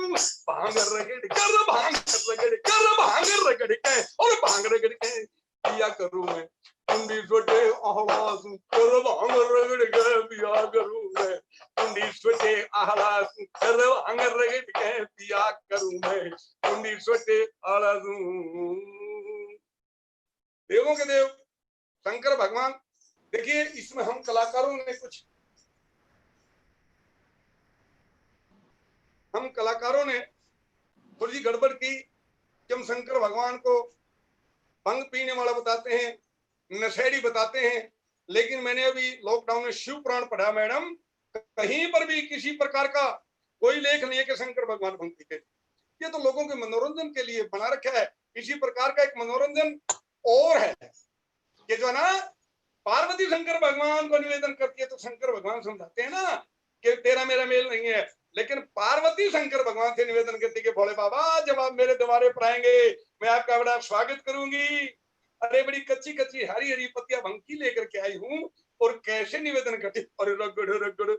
भांग रगड़ कर भांग रगड़ कर भांग रगड़ के और भांग रगड़ के पिया करूं मैं, कुंडी सोटे आवाज कर भांग रगड़ के पिया करूं मैं, कुंडी सोटे आवाज कर भांग रगड़ के पिया करूं मैं, कुंडी सोटे आवाज। देवों के देव शंकर भगवान, देखिए इसमें हम कलाकारों ने थोड़ी गड़बड़ की कि हम शंकर भगवान को भंग पीने वाला बताते हैं, नशेड़ी बताते हैं, लेकिन मैंने अभी लॉकडाउन में शिव पुराण पढ़ा मैडम, कहीं पर भी किसी प्रकार का कोई लेख नहीं है कि शंकर भगवान भंग पीते। ये तो लोगों के मनोरंजन के लिए बना रखा है, इसी प्रकार का एक मनोरंजन और है कि जो ना पार्वती शंकर भगवान को निवेदन करती है तो शंकर भगवान समझाते हैं ना कि तेरा मेरा मेल नहीं है, लेकिन पार्वती शंकर भगवान से निवेदन करती है कि भोले बाबा जब आप मेरे द्वारे पर आएंगे मैं आपका बड़ा स्वागत करूंगी। अरे बड़ी कच्ची कच्ची हरी हरी पत्तियां भंगी लेकर के आई हूँ और कैसे निवेदन करती, अरे रगड़ रगड़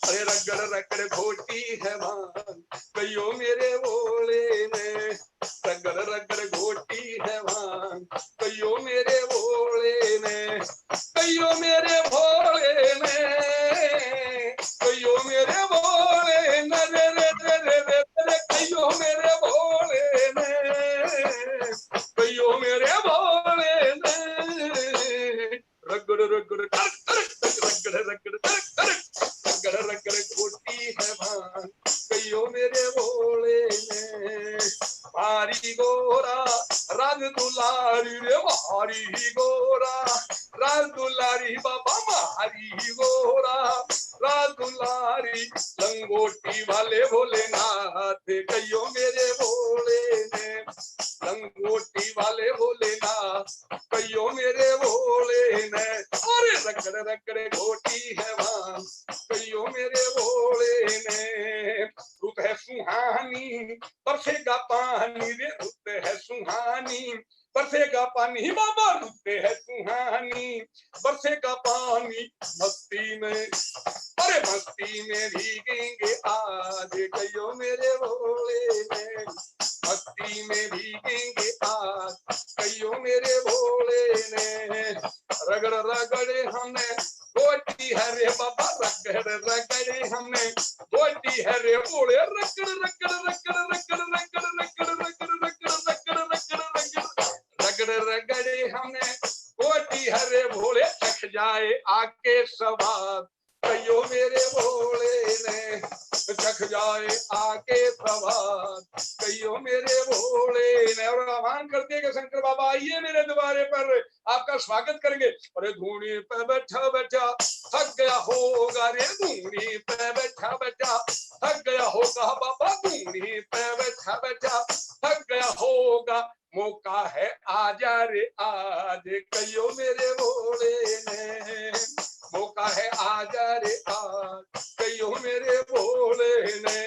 अरे रगड़ रगड़ घोटी है भान कहियो मेरे भोले ने, रगड़ रगड़ घोटी है भान कहियो मेरे भोले ने, कहियो मेरे भोले ने, कहियो मेरे भोले ने रे रे रे रे रे रे कहियो मेरे भोले ने, कहियो मेरे भोले ने, रगड़ रगड़ रगड़ रगड़ रगड़ रगड़ घोटी है भान कहियो मेरे भोले ने, भारी गोरा राज दुलारी रे भारी गोरा राज दुलारी बाबा मारी गोरा राज दुलारी लंगोटी वाले भोलेनाथ कहियो मेरे भोले ने, लंगोटी वाले भोलेनाथ कहियो मेरे भोले ने, अरे रगड़ रगड़ घोटी है भान कहियो मेरे भोले ने, रुत है सुहानी बरसेगा पानी रे रुत है सुहानी बरसेगा पानी बाबा रुत है सुहानी बरसेगा पानी मस्ती में, अरे मस्ती में भीगेंगे आज कहियो मेरे भोले ने, मस्ती में भीगेंगे आज कहियो मेरे भोले ने, रगड़ रगड़े हमने गोटी हरे बाबा रगड़ रगड़े हमने गोटी भोले चख जाए आके सवाद, कहियो मेरे भोले ने चख जाए आके सवाद, कहियो मेरे भोले ने। और आह्वान करते हैं कि शंकर बाबा आइए मेरे द्वारे पर, आपका स्वागत करेंगे। अरे धूनी पे बैठा बैठा थक गया होगा रे, धूनी पे बैठा बैठा थक गया होगा बाबा, धूनी पे बैठा बैठा थक गया होगा, मौका है आजा रे आज, कहियो मेरे भोले ने मौका है आजा रे आज, कहियो मेरे भोले ने।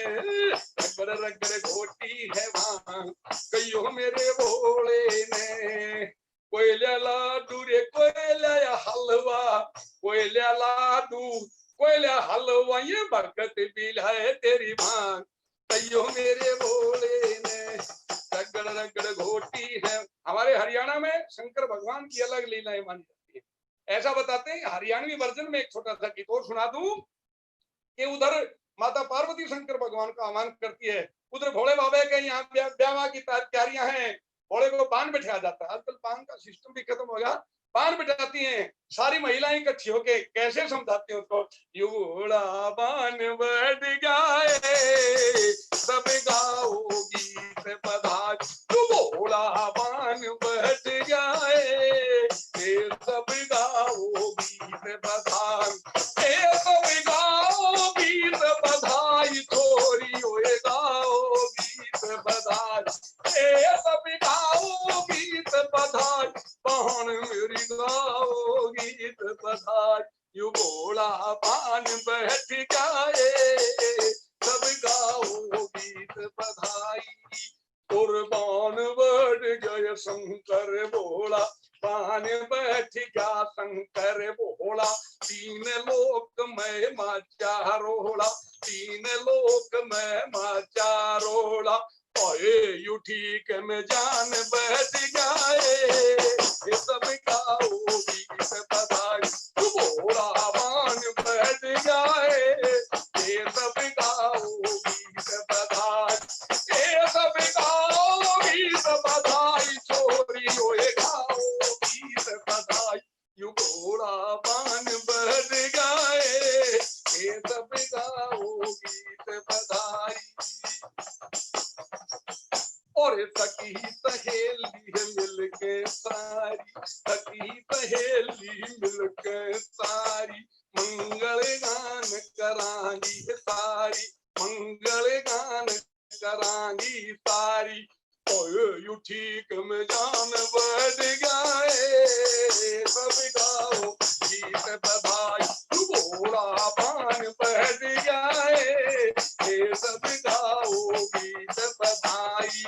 रगड़ रगड़ घोटी है भांग, कहियो मेरे भोले ने। कोयला लाडू रे कोयला हलवा, कोयला लाडू कोयला हलवा, ये बरकत भी है तेरी भांग, कहियो मेरे भोले ने। रगड़ रगड़ घोटी है। हमारे हरियाणा में शंकर भगवान की अलग लीलाएं मानी जाती है। ऐसा बताते हैं, हरियाणवी वर्जन में एक छोटा सा गीत और सुना दूं कि उधर माता पार्वती शंकर भगवान का आह्वान करती है, उधर भोले बाबा के यहाँ ब्याह की तैयारियां हैं, भोले को पान बिठाया जाता है। आजकल पान का सिस्टम भी खत्म हो गया, पान बिठाती हैं सारी महिलाएं इकट्ठी होके, कैसे समझाती हैं उसको, युगोड़ा पान बढ़ जाए सब गाओ गीत बधाई, युगोड़ा पान बढ़ जाए सब गाओ गीत बधाई, सब गाओ गीत बधाई, छोरी ओए गाओ गीत बधाई, सब गाओ गीत बधाई, बहन मेरी गाओ गीत बधाई, युगोड़ा पान बैठ जाए सब गाओ गीत बधाई, कुर्बान बढ़ गए शंकर भोला, पान बैठ गया शंकर भोला, तीन लोक में माचा रोला, तीन लोक में माचा रोला, यू ठीक में जान बैठ जाए सब गाओ गीत बधाई, भोला पान बैठ जाए सब गाओ गीत बधाई, सब गाओ गीत बधाई, छोरी ओए गाओ गीत बधाई, यू घोड़ा पान बढ़ गए सब गाओ गीत बधाई। और सखी सहेली मिलके सारी, सखी सहेली मिलके सारी, मंगल गान करांगी सारी, मंगल गान करांगी सारी, यू ठीक में जान बढ़ गए सब गाओ गीत बधाई, भोला पान बढ़ गए सब गाओ गीत बधाई।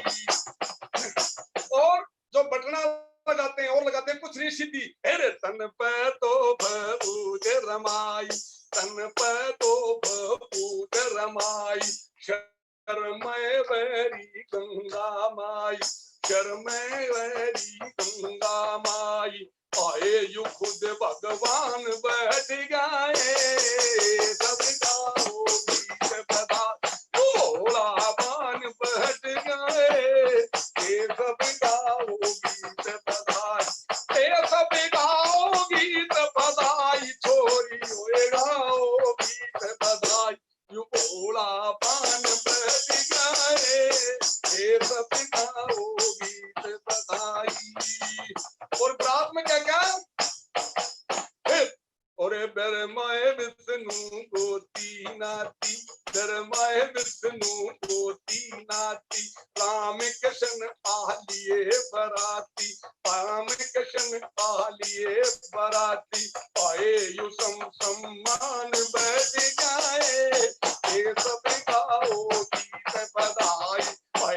और जो बटना लगाते हैं और लगाते हैं कुछ नहीं सिद्धि, अरे तन पे तो भूत रमाई, तन पे तो भूत रमाई, शर्मय वैरी गंगा माई, शर्मय वैरी गंगा माई, आए यू खुद भगवान बैठ गए सब गाओ गीत बधाई, भोला पान बैठ गए सब गाओ गीत बधाई, सब गाओ गीत बधाई, छोरी ओए गाओ गीत बधाई, यू भोला पान बैठ गए सब गाओ गीत बधाई। और रात में क्या क्या, और बरमाए विष्णु गोती नाती, बरमाए विष्णु गोती नाती, राम कृष्ण आलिए बराती, राम कृष्ण आलिए बराती, आए यू सम्मान बैठ जाए सब गाओ गीत बधाई,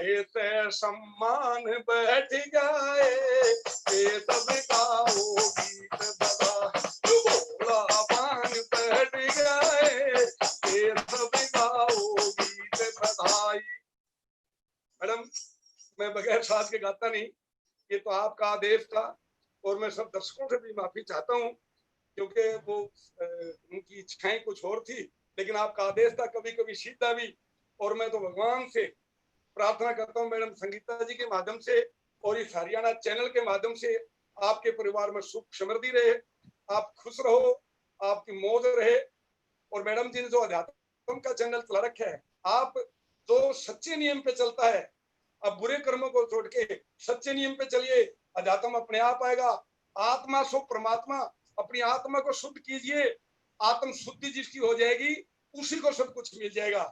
ऐसे सम्मान बैठ जाए सब गाओ गीत बधाई, भोला पान बैठ गए सब गाओ गीत बधाई। मैडम मैं बगैर साज के गाता नहीं, ये तो आपका आदेश था और मैं सब दर्शकों से भी माफी चाहता हूँ क्योंकि वो उनकी इच्छाएं कुछ और थी, लेकिन आपका आदेश था, कभी कभी सीधा भी। और मैं तो भगवान से प्रार्थना करता हूँ मैडम संगीता जी के माध्यम से और इस हरियाणा चैनल के माध्यम से आपके परिवार में सुख समृद्धि रहे, आप खुश रहो, आपकी मौज रहे। और मैडम जी ने जो अध्यात्म का चैनल चला रखा है, आप जो सच्चे नियम पे चलता है, अब बुरे कर्मों को छोड़ के सच्चे नियम पे चलिए, अध्यात्म अपने आप आएगा। आत्मा सो परमात्मा, अपनी आत्मा को शुद्ध कीजिए, आत्म शुद्धि जिसकी हो जाएगी उसी को सब कुछ मिल जाएगा।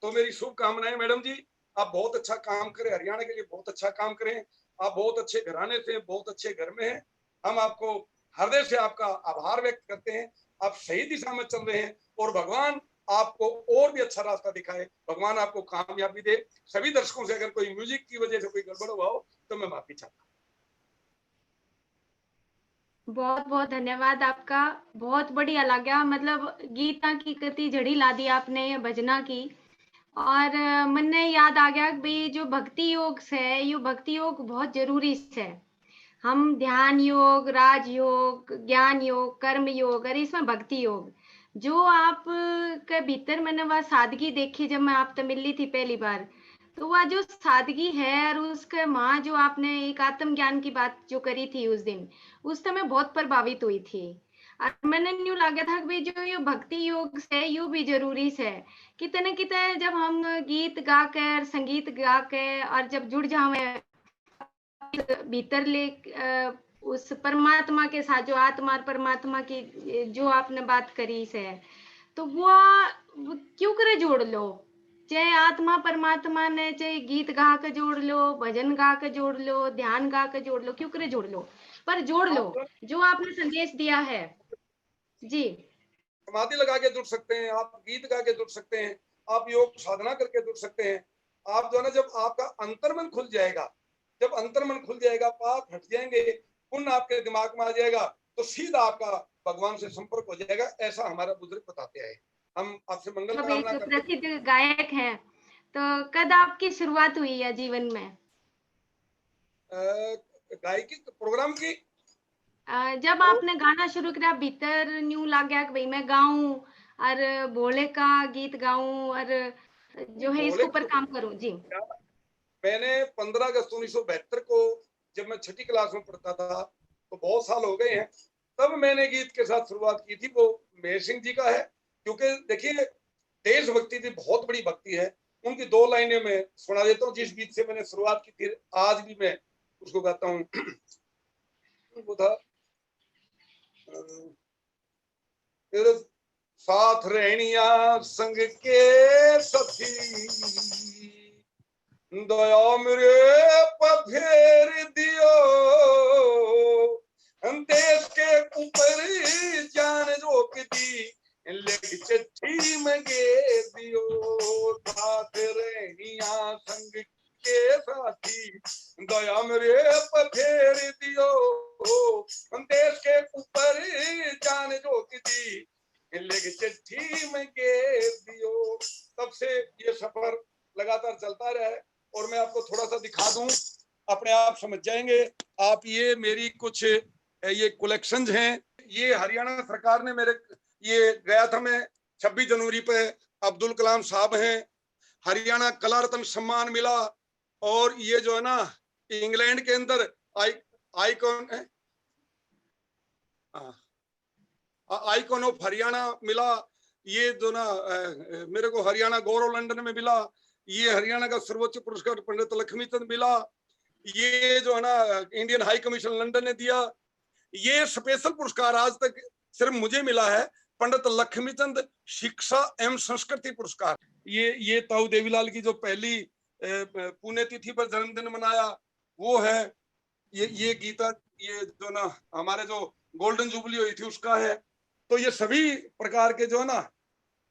तो मेरी शुभकामनाएं मैडम जी, आप बहुत अच्छा काम करें, हरियाणा के लिए बहुत अच्छा काम करें। आप बहुत अच्छे घराने से, बहुत अच्छे घर में हैं। हम आपको हृदय से आपका आभार व्यक्त करते हैं। आप सही दिशा में चल रहे हैं और भगवान आपको और भी अच्छा रास्ता दिखाए, भगवान आपको कामयाबी दे। सभी दर्शकों से अगर कोई म्यूजिक की वजह से कोई गड़बड़ हुआ हो तो मैं माफी चाहता हूँ। बहुत बहुत धन्यवाद आपका, बहुत बढ़िया लगा। मतलब गीता की कति जड़ी ला दी आपने भजना की, और मन ने याद आ गया कि भाई जो भक्ति योग है, ये भक्ति योग बहुत जरूरी है। हम ध्यान योग, राज योग, ज्ञान योग, कर्म योग और इसमें भक्ति योग, जो आप के भीतर मैंने वह सादगी देखी जब मैं आपसे मिली थी पहली बार। तो वह जो सादगी है और उसके माँ जो आपने एक आत्म ज्ञान की बात जो करी थी उस दिन, उस समय बहुत प्रभावित हुई थी। और मैंने न्यू लगा था कि जो ये भक्ति योग है यू भी जरूरी है। कितने कितने जब हम गीत गा कर, संगीत गा के और जब जुड़ जावे भीतर ले उस परमात्मा के साथ, जो आत्मा और परमात्मा की जो आपने बात करी है, तो वो क्यों करे जोड़ लो। चाहे आत्मा परमात्मा ने चाहे गीत गा के जोड़ लो, भजन गा के जोड़ लो, ध्यान गा के जोड़ लो, क्यों करे जोड़ लो, पर जोड़ लो जो आपने संदेश दिया है। जी, समाधि लगा के जुड़ सकते हैं, आप गीत गा के जुड़ सकते हैं, आप योग साधना करके जुड़ सकते हैं। आप जो है ना, जब आपका अंतर्मन खुल जाएगा, जब अंतर्मन खुल जाएगा, पाप हट जाएंगे, पुण्य आपके दिमाग में आ जाएगा, तो सीधा आपका भगवान से संपर्क हो जाएगा। ऐसा हमारा बुजुर्ग बताते हैं। हम आपसे मंगल सब कामना एक करते हैं। प्रसिद्ध गायक हैं, तो कब आपकी शुरुआत हुई है जीवन में? गायकी प्रोग्राम की जब आपने गाना शुरू किया, भीतर न्यू लग गया कि भाई मैं गाऊं और भोले का गीत गाऊं और जो है इसके भोले ऊपर काम करूं। जी, मैंने 15 अगस्त 1972 को, जब मैं 6ठी क्लास में पढ़ता था, तो बहुत साल हो गए हैं, तब मैंने गीत के साथ शुरुआत की थी। वो मेहर सिंह जी का है। क्योंकि देखिए, देशभक्ति थी, बहुत बड़ी भक्ति है। उनकी 2 लाइनें मैं सुना देता हूँ, जिस गीत से मैंने शुरुआत की थी, आज भी मैं उसको गाता हूँ। वो था तेरे साथ रहनिया संग के सखी, दया मेरे पर फेर दियो, देश के ऊपर जान रोक दी, लेके चिट्ठी मंगे दियो, साथ रहनिया संग के साथी, दया मेरे पर फेर दियो, देश के ऊपर जान रोक दी, लेके चिट्ठी मंगे दियो। तब से ये सफर लगातार चलता रहा है। और मैं आपको थोड़ा सा दिखा दूं, अपने आप समझ जाएंगे आप। ये मेरी कुछ ये कलेक्शंस हैं। ये हरियाणा सरकार ने मेरे, ये गया था मैं 26 जनवरी पे, अब्दुल कलाम साहब हैं, हरियाणा कला रत्न सम्मान मिला। और ये जो है ना, इंग्लैंड के अंदर आइकॉन है, आइकॉन ऑफ हरियाणा मिला। ये जो ना मेरे को हरियाणा गौरव लंदन में मिला। ये हरियाणा का सर्वोच्च पुरस्कार पंडित लक्ष्मीचंद मिला। ये जो है ना, इंडियन हाई कमीशन लंदन ने दिया। ये स्पेशल पुरस्कार आज तक सिर्फ मुझे मिला है, पंडित लक्ष्मीचंद शिक्षा एवं संस्कृति पुरस्कार। ये ताऊ देवीलाल की जो पहली पुण्यतिथि पर जन्मदिन मनाया वो है। ये गीता, ये जो ना हमारे जो गोल्डन जुबली हुई थी उसका है। तो ये सभी प्रकार के जो है ना,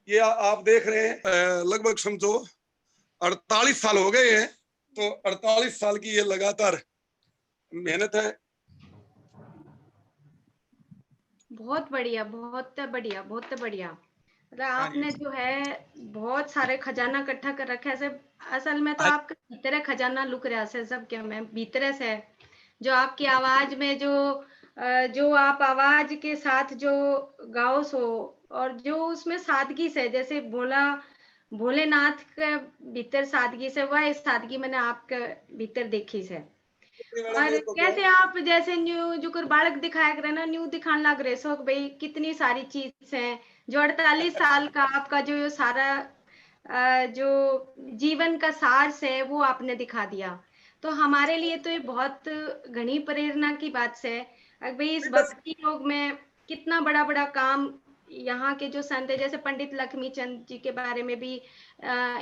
ये आप देख रहे हैं, लगभग समझो 48 साल हो गए हैं। तो 48 साल की ये लगातार मेहनत है। बहुत बढ़िया, बहुत बढ़िया, बहुत बढ़िया। मतलब आपने जो है बहुत सारे खजाना इकट्ठा कर रखा है। असल में तो आपका भीतर खजाना लुक रहा है सब, क्या मैं भीतर से जो आपकी आवाज में जो आप आवाज के साथ जो गाओ सो, और जो उसमें सादगी से, जैसे भोलेनाथ के भीतर सादगी से, वह सादगी मैंने आपके भीतर देखी से। और कैसे आप जैसे न्यू जुकर बालक दिखाया करे ना, न्यू दिखाने लग रहे सो भाई कितनी सारी चीज है जो 48 साल का आपका जो सारा जो जीवन का सार है वो आपने दिखा दिया। तो हमारे लिए तो ये बहुत घनी प्रेरणा की बात है। भाई इस भक्ति योग में कितना बड़ा बड़ा काम यहाँ के जो संत है, जैसे पंडित लक्ष्मी चंद जी के बारे में भी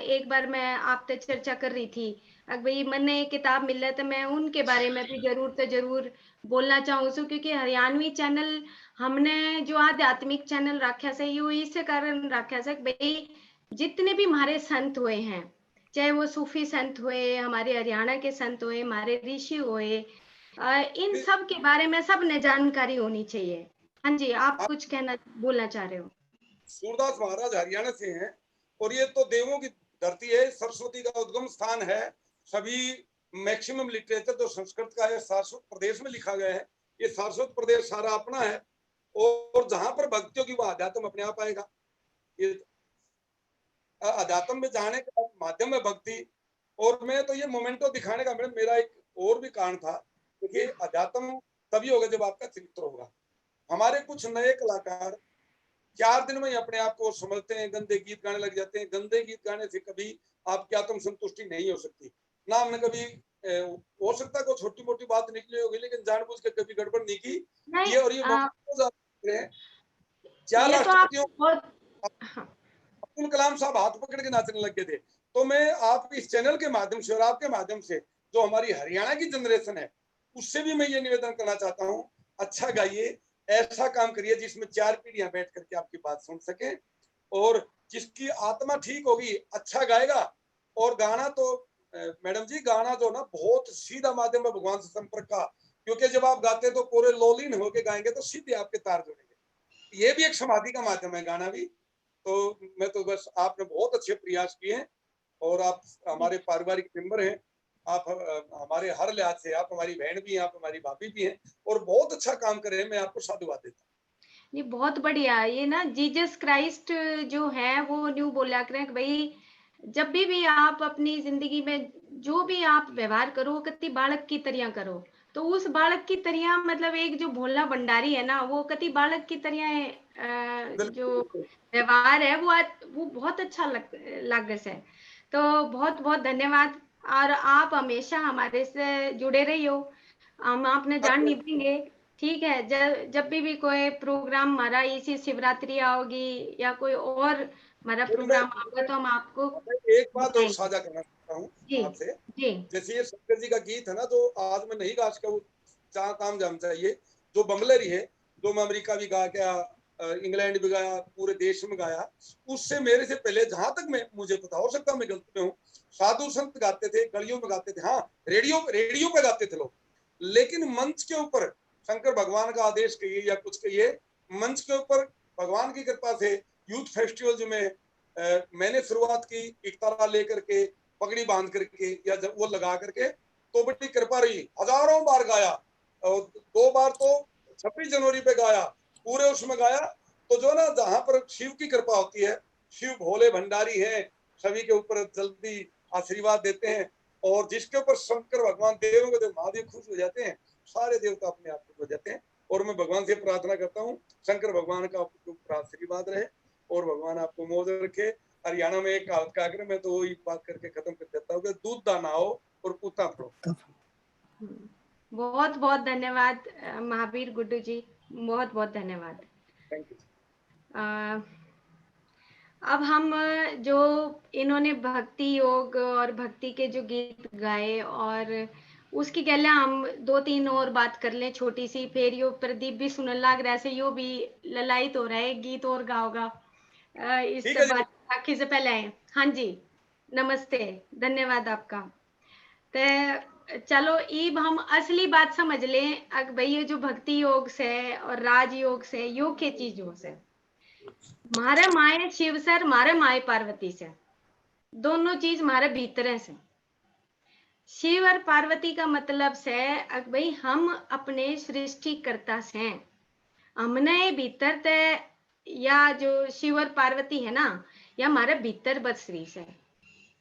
एक बार मैं आपसे चर्चा कर रही थी। भाई मैंने एक किताब मिला तो मैं उनके बारे में भी जरूर बोलना चाहूँ सु, क्योंकि हरियाणवी चैनल हमने जो आध्यात्मिक चैनल रखा से यो इस कारण रखा से भाई जितने भी हमारे संत हुए हैं, चाहे वो सूफी संत हुए, हमारे हरियाणा के संत हुए, हमारे ऋषि हुए, इन सब के बारे में सब ने जानकारी होनी चाहिए। हाँ जी, आप कुछ कहना बोलना चाह रहे हो? सूरदास महाराज हरियाणा से हैं और ये तो देवों की धरती है, सरस्वती का उद्गम स्थान है। सभी मैक्सिमम लिटरेचर जो संस्कृत का है सारस्वत प्रदेश में लिखा गया है। ये सारस्वत प्रदेश सारा अपना है और जहां पर भक्तियों की वो अध्यात्म अपने आप आएगा। ये अध्यात्म में जाने का माध्यम है भक्ति। और मैं तो ये मोमेंटो दिखाने का मेरा एक और भी कारण था, क्योंकि अध्यात्म तभी होगा जब आपका चरित्र होगा। हमारे कुछ नए कलाकार 4 दिन में ही अपने आप को समझते हैं, गंदे गीत गाने लग जाते हैं। गंदे गीत गाने से कभी आपकी आत्म संतुष्टि नहीं हो सकती ना। हमने कभी हो सकता है कोई छोटी मोटी बात निकली होगी, लेकिन जानबूझ के कभी गड़बड़ नहीं की। नहीं, ये और ये चार ये तो आप राष्ट्रपतियों बहुत अब्दुल कलाम साहब हाथ पकड़ के नाचने लग गए थे। तो मैं आप इस चैनल के माध्यम से और आपके माध्यम से जो हमारी हरियाणा की जनरेशन है उससे भी मैं ये निवेदन करना चाहता हूँ, अच्छा गाइए, ऐसा काम करिए जिसमें 4 पीढ़ियां बैठ करके आपकी बात सुन सके। और जिसकी आत्मा ठीक होगी अच्छा गाएगा। और गाना तो मैडम जी, गाना जो ना बहुत सीधा माध्यम है भगवान से संपर्क का, क्योंकि जब आप गाते तो पूरे लोलीन होके गाएंगे तो सीधे आपके तार जुड़ेंगे। ये भी एक समाधि का माध्यम है गाना भी। तो मैं तो बस, आपने बहुत अच्छे प्रयास किए हैं और आप हमारे पारिवारिक मेंबर हैं। आप हमारे हर लिहाज से, आप हमारी बहन भी हैं, आप हमारी भाभी भी हैं और बहुत अच्छा काम कर रहे हैं। मैं आपको साधुवाद देता हूँ। ये बहुत बढ़िया। ये ना जीसस क्राइस्ट जो है वो न्यू बोला करें कि भाई जब भी आप अपनी जिंदगी में जो भी आप व्यवहार करो कति बालक की तरह करो। तो उस बालक की तरह मतलब एक जो भोला भंडारी है ना, वो कति बालक की तरह जो व्यवहार है वो बहुत अच्छा लग से। तो बहुत बहुत धन्यवाद। और आप हमेशा हमारे से जुड़े रहियो, हम आपने जान नहीं देंगे। ठीक है, जब भी कोई प्रोग्राम हमारा इसी शिवरात्रि आओगी या कोई और हमारा प्रोग्राम होगा तो हम आपको एक बात और बताएंगे। साझा करना चाहता हूँ जी आपसे। जी जैसे ये शंकर जी का गीत है ना, जो आज मैं नहीं गा सका, वो चाह काम जाम चाहिए, जो बंगलरी है, जो मैं अमेरिका भी गा गया, इंग्लैंड भी गाया, पूरे देश में गाया। उससे मेरे से पहले, जहां तक मैं मुझे पता, हो सकता मैं गलती में हूँ, साधु संत गाते थे, गलियों में गाते थे, हाँ रेडियो पे गाते थे लोग। लेकिन मंच के ऊपर शंकर भगवान का आदेश कहिए या कुछ कहिए, मंच के ऊपर भगवान की कृपा से यूथ फेस्टिवल जो में मैंने शुरुआत की इकतारा लेकर के, पगड़ी बांध करके या जब वो लगा करके, तो बड़ी कृपा रही। हजारों बार गाया और 2 बार तो 26 जनवरी पे गाया, पूरे उसमें गाया। तो जो ना, जहां पर शिव की कृपा होती है, शिव भोले भंडारी हैं, सभी के ऊपर जल्दी आशीर्वाद देते हैं। और जिसके ऊपर शंकर भगवान, देवों के देव महादेव खुश हो जाते हैं, सारे देवता अपने आप खुश हो जाते हैं। और मैं भगवान से प्रार्थना करता हूँ शंकर भगवान का आपके ऊपर आशीर्वाद रहे और भगवान आपको मौज रखे। हरियाणा में एक कहावत का मैं तो वही बात करके खत्म कर देता हूँ कि दूध दाना हो और पूता फड़ो। बहुत बहुत धन्यवाद महावीर गुड्डू जी, बहुत बहुत धन्यवाद। Thank you. अब हम जो इन्होंने भक्ति योग और भक्ति के जो गीत गाए और उसकी गले हम 2-3 और बात कर लें छोटी सी, फिर यो प्रदीप भी सुनने लग रहा है, यो भी ललायत हो रहा है, गीत और गाओगा इस बात आखिर से पहले। हाँ जी, नमस्ते, धन्यवाद आपका। तो चलो इब हम असली बात समझ लें। भाई ये जो भक्ति योग से और राजयोग से, योग के चीजों से, मारे माए शिव सर, मारे माए पार्वती से, दोनों चीज हमारे भीतर से। शिव और पार्वती का मतलब से भाई हम अपने सृष्टिकर्ता से, हमने भीतर ते, या जो शिव और पार्वती है ना, या हमारे भीतर बसरी से।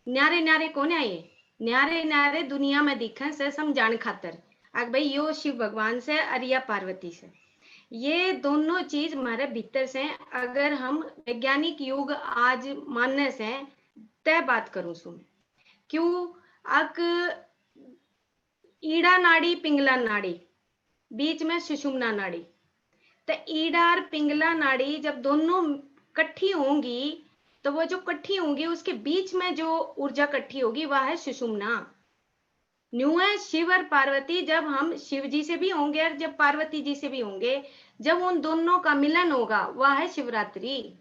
न्यारे न्यारे कौन है ये? न्यारे न्यारे दुनिया में दिखे से समझाने खातर। भाई यो शिव भगवान से और या पार्वती से, ये दोनों चीज हमारे भीतर से। अगर हम वैज्ञानिक युग आज मानने से तय बात करूं सुन, क्यों अक ईड़ा नाड़ी पिंगला नाड़ी बीच में सुषुम्ना नाड़ी, तो ईड़ा और पिंगला नाड़ी जब दोनों इकट्ठी होंगी तो वो जो इकट्ठी होंगी उसके बीच में जो ऊर्जा इकट्ठी होगी वह है सुषुम्ना। न्यू है शिव और पार्वती, जब हम शिव जी से भी होंगे और जब पार्वती जी से भी होंगे, जब उन दोनों का मिलन होगा वह है शिवरात्रि।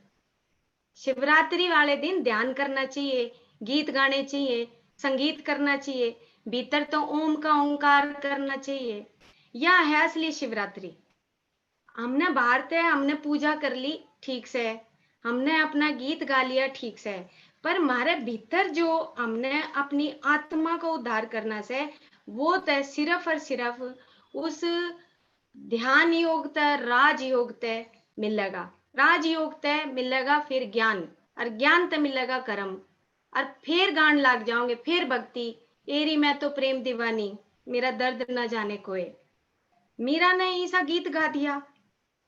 शिवरात्रि वाले दिन ध्यान करना चाहिए, गीत गाने चाहिए, संगीत करना चाहिए, भीतर तो ओम का ओंकार करना चाहिए। यह है असली शिवरात्रि। हमने बाहर थे, हमने पूजा कर ली ठीक से, हमने अपना गीत गा लिया ठीक से, पर हमारे भीतर जो हमने अपनी आत्मा को उद्धार करना से, वो तो सिर्फ और सिर्फ उस ध्यान योग तय राज योग तय मिलेगा। राज योग तय मिलेगा फिर ज्ञान, और ज्ञान तय मिलेगा कर्म, और फिर गान लग जाओगे, फिर भक्ति। एरी मैं तो प्रेम दीवानी, मेरा दर्द न जाने कोई। मीरा ने ऐसा गीत गा दिया,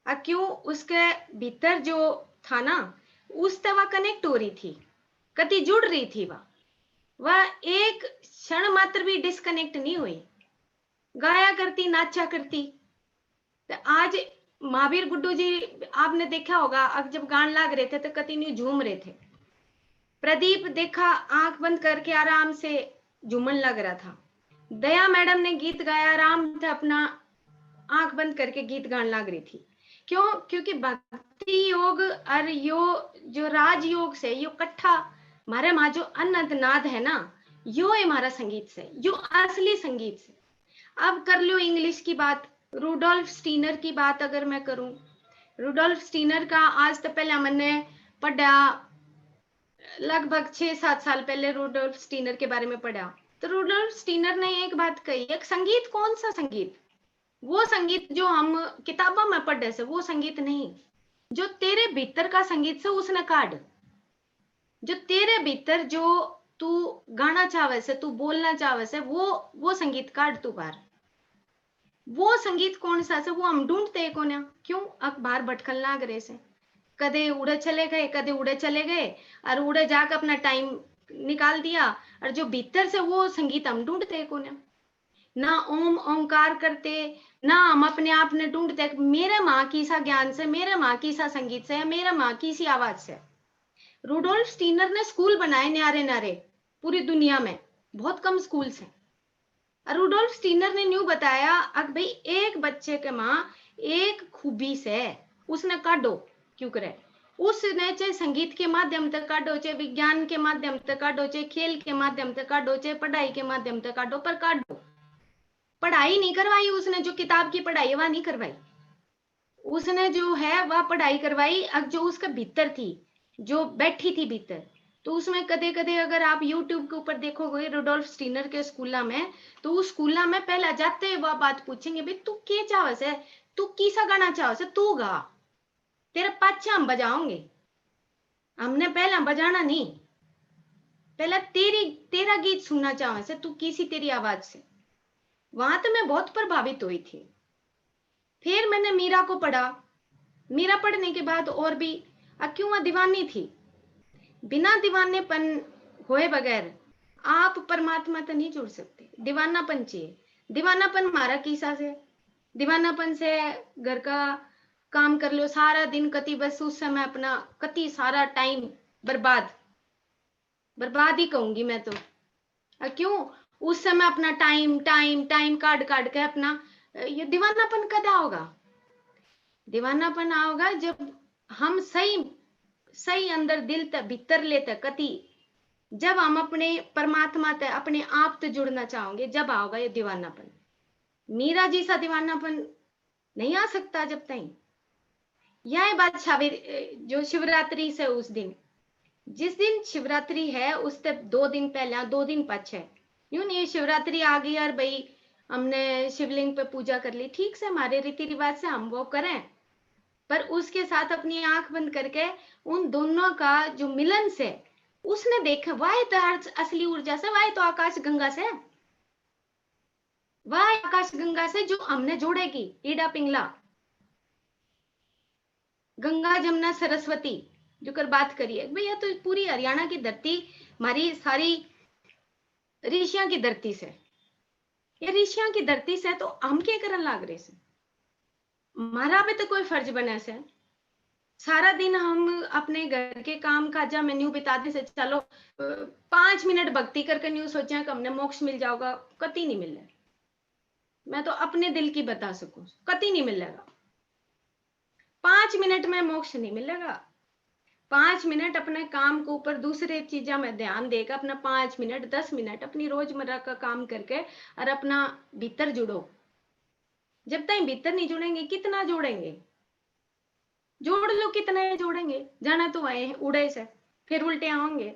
क्यों उसके भीतर जो था ना, उससे वह कनेक्ट हो रही थी, कति जुड़ रही थी, वह एक क्षण मात्र भी डिस्कनेक्ट नहीं हुई, गाया करती, नाचा करती। तो आज महावीर गुड्डू जी आपने देखा होगा, अब जब गान लाग रहे थे तो कति नहीं झूम रहे थे। प्रदीप देखा आंख बंद करके आराम से झूमन लग रहा था। दया मैडम ने गीत गाया, आराम से अपना आंख बंद करके गीत गान लग रही थी। क्यों? क्योंकि भक्ति योग और यो जो राज योग से यो इकट्ठा हमारे माँ जो अनंत नाद है ना, यो है हमारा संगीत से, यो असली संगीत से। अब कर लो इंग्लिश की बात, रूडोल्फ स्टीनर की बात अगर मैं करूं, रूडोल्फ स्टीनर का आज तो पहले हमने पढ़ा, लगभग 6-7 साल पहले रूडोल्फ स्टीनर के बारे में पढ़ा। तो रूडोल्फ स्टीनर ने एक बात कही, एक संगीत, कौन सा संगीत? वो संगीत जो हम किताबों में पढ़े से वो संगीत नहीं, जो तेरे भीतर का संगीत से उसने काट, जो तेरे भीतर जो तू गाना चाहे से, तू बोलना चाहे से, वो संगीत काट तू बाहर। वो संगीत कौन सा से, वो हम ढूंढते को ना, क्यों अखबार भटकन लाग रहे से, कदे उड़े चले गए, कदे उड़े चले गए, और उड़े जाकर अपना टाइम निकाल दिया, और जो भीतर से वो संगीत हम ढूंढते को ना ओम ओंकार करते, ना हम अपने आप ने ढूंढते मेरे माँ की सा ज्ञान से, मेरे माँ की सा संगीत से, मेरे माँ की सी आवाज से। रूडोल्फ स्टीनर ने स्कूल बनाए न्यारे न्यारे पूरी दुनिया में, बहुत कम स्कूल हैं। रूडोल्फ स्टीनर ने न्यू बताया, अब भाई एक बच्चे के माँ एक खूबी से उसने काटो, क्यों करे? उसने चाहे संगीत के माध्यम से काटो, चाहे विज्ञान के माध्यम से काटो, चाहे खेल के माध्यम से काटो, चाहे पढ़ाई के माध्यम से काटो, पर काटो। पढ़ाई नहीं करवाई उसने, जो किताब की पढ़ाई है वह नहीं करवाई उसने, जो है वह पढ़ाई करवाई अब जो उसका भीतर थी, जो बैठी थी भीतर। तो उसमें कदे कदे अगर आप YouTube के ऊपर देखोगे रूडोल्फ स्टीनर के स्कूला में, तो उस स्कूला में पहला जाते वह बात पूछेंगे, भाई तू क्या चाहस है, तू किसा गाना चाहस है, तू गा, तेरे पाछे हम बजाओगे, हमने पहला बजाना नहीं, पहला तेरा गीत सुनना चाहस है, तू किसी तेरी आवाज से। वहां तो मैं बहुत प्रभावित हुई थी। फिर मैंने मीरा को पढ़ा, मीरा पढ़ने के बाद और भी क्यों वह दीवानी थी, बिना दीवानेपन होए बगैर आप परमात्मा तो नहीं जुड़ सकते, दीवानापन चाहिए। दीवानापन हमारा किसा से, दीवानापन से घर का काम कर लो सारा दिन, कति बस उस समय अपना कति सारा टाइम बर्बाद ही कहूंगी मैं तो। क्यों उस समय अपना टाइम काट के अपना, ये दीवानापन कदा होगा? दीवानापन आओगा जब हम सही अंदर दिल तक भीतर लेते कति, जब हम अपने परमात्मा तक अपने आप तक जुड़ना चाहोगे, जब आओगा ये दीवानापन। मीरा जी सा दीवानापन नहीं आ सकता जब तक। यह बात जो शिवरात्रि से उस दिन, जिस दिन शिवरात्रि है उससे 2 दिन पहले 2 दिन पीछे, यूं नहीं शिवरात्रि आ गई और भाई हमने शिवलिंग पे पूजा कर ली, ठीक से हमारे रीति रिवाज से हम वो करें, पर उसके साथ अपनी आंख बंद करके उन दोनों का जो मिलन से उसने देखा, वाह तो असली ऊर्जा से, वाह तो आकाश गंगा से, वह आकाश गंगा से जो हमने जोड़ेगी, ईडा पिंगला, गंगा जमुना सरस्वती जो कर बात करिए भैया, तो पूरी हरियाणा की धरती हमारी सारी ऋषियां की धरती से, ये ऋषियां की धरती से, तो हम क्या करन लाग रहे से, हमारा भी तो कोई फर्ज बने से। सारा दिन हम अपने घर के काम काजा में न्यू बिताते से, चलो 5 मिनट भक्ति करके न्यू सोचा कि हमने मोक्ष मिल जाओगा, कति नहीं मिल रहा। मैं तो अपने दिल की बता सकूं, कति नहीं मिलेगा। 5 मिनट में मोक्ष नहीं मिलेगा। 5 मिनट अपने काम के ऊपर दूसरे चीजों में ध्यान देकर अपना 5 मिनट 10 मिनट अपनी रोजमर्रा का काम करके और अपना भीतर जुड़ो। जब तक भीतर नहीं जुड़ेंगे कितना जोड़ेंगे, जोड़ लो कितना जोड़ेंगे, जाना तो आए उड़े से फिर उल्टे आओगे।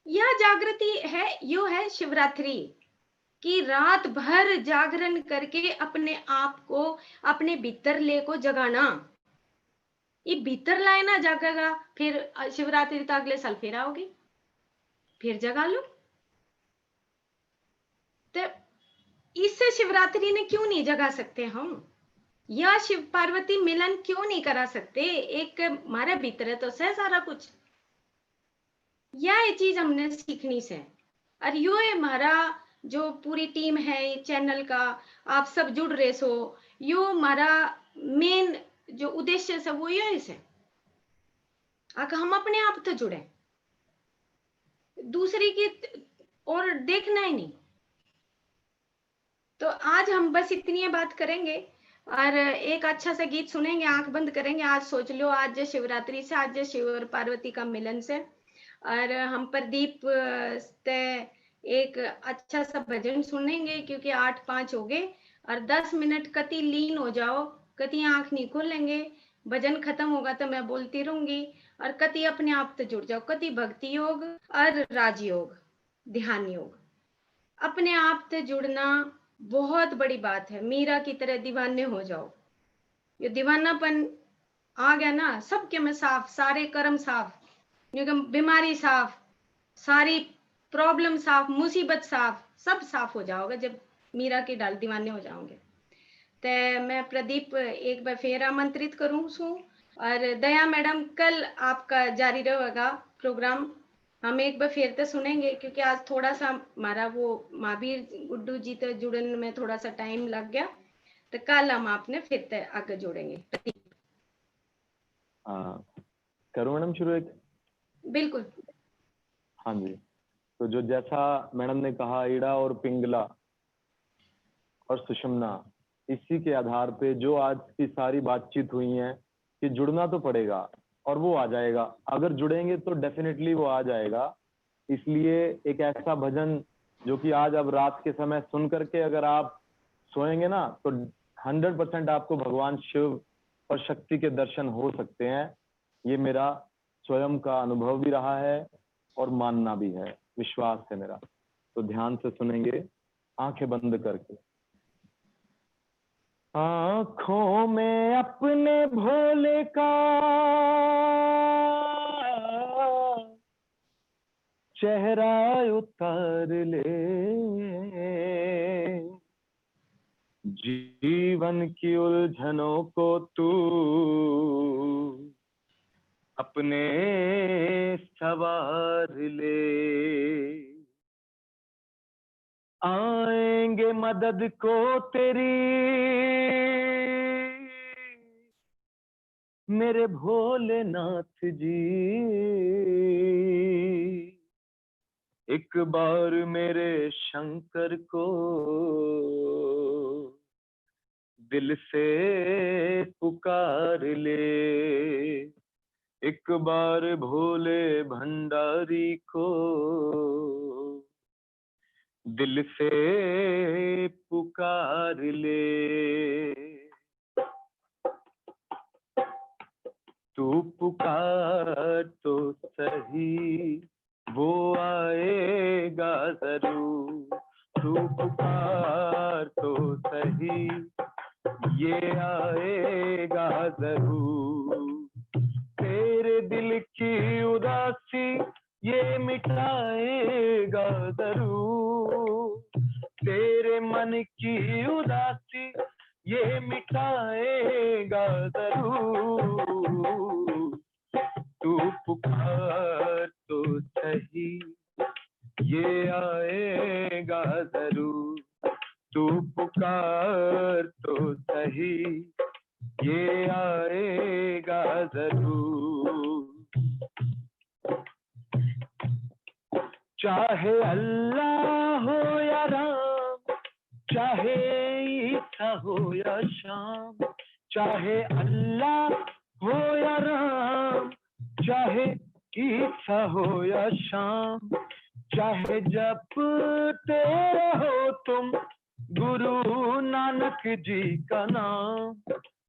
यह जागृति है, यो है शिवरात्रि कि रात भर जागरण करके अपने आप को अपने भीतर ले को जगाना। ये भीतर लाए ना जागेगा, फिर शिवरात्रि तो अगले साल फिर आओगी, फिर जगा लो। तो इससे शिवरात्रि ने क्यों नहीं जगा सकते हम, या शिव पार्वती मिलन क्यों नहीं करा सकते? एक हमारे भीतर है तो से सारा कुछ, यह चीज हमने सीखनी से। और यो हमारा जो पूरी टीम है चैनल का, आप सब जुड़ रहे सो, यो हमारा मेन जो उद्देश्य है वो ये है आका हम अपने आप तो जुड़े, दूसरी की और देखना ही नहीं। तो आज हम बस इतनी बात करेंगे और एक अच्छा सा गीत सुनेंगे, आंख बंद करेंगे। आज सोच लो आज शिवरात्रि से, आज शिव और पार्वती का मिलन से, और हम प्रदीप से एक अच्छा सा भजन सुनेंगे क्योंकि 8-5 हो गए, और 10 मिनट कति लीन हो जाओ, कति आंख नहीं खोलेंगे, भजन खत्म होगा तो मैं बोलती रहूंगी, और कति अपने आप से जुड़ जाओ, कति भक्ति योग और राजयोग ध्यान योग। अपने आप से जुड़ना बहुत बड़ी बात है, मीरा की तरह दीवाने हो जाओ। ये दीवानापन आ गया ना सबके में साफ, सारे कर्म साफ, बीमारी साफ, सारी प्रॉब्लम साफ, मुसीबत साफ, सब साफ हो जाओगे जब मीरा के डाल दीवाने हो जाओगे। तो मैं प्रदीप एक बार फिर आमंत्रित करूं सू, और दया मैडम कल आपका जारी रहेगा प्रोग्राम, हम एक बार फिर तो सुनेंगे क्योंकि आज थोड़ा सा हमारा वो महावीर गुड्डू जी तो जुड़न में थोड़ा सा टाइम लग गया, तो कल हम आपने फिर तो आगे जोड़ेंगे। करूँ मैडम शुरू एक? बिल्कुल। हाँ जी, तो जो जैसा मैडम ने कहा ईड़ा और पिंगला और सुषुम्ना, इसी के आधार पे जो आज की सारी बातचीत हुई है कि जुड़ना तो पड़ेगा और वो आ जाएगा, अगर जुड़ेंगे तो डेफिनेटली वो आ जाएगा। इसलिए एक ऐसा भजन जो कि आज अब रात के समय सुन करके अगर आप सोएंगे ना तो 100% आपको भगवान शिव और शक्ति के दर्शन हो सकते हैं। ये मेरा स्वयं का अनुभव भी रहा है और मानना भी है, विश्वास है मेरा। तो ध्यान से सुनेंगे आंखें बंद करके। आंखों में अपने भोले का चेहरा उतार ले, जीवन की उलझनों को तू अपने सवार ले। आएंगे मदद को तेरी मेरे भोलेनाथ जी, एक बार मेरे शंकर को दिल से पुकार ले, एक बार भोले भंडारी को दिल से पुकार ले। तू पुकार तो सही वो आएगा जरूर, तू पुकार तो सही ये आएगा जरूर। तेरे दिल की उदासी ये मिटाएगा जरूर, तेरे मन की उदासी ये मिटाएगा जरूर। तू पुकार तो सही ये आएगा जरूर। तू पुकार तो सही ये आएगा जरूर। चाहे अल्लाह हो या राम, चाहे ईसा हो या शाम, चाहे अल्लाह हो या राम, चाहे ईसा हो या शाम, चाहे जपते रहो तुम गुरु नानक जी का नाम,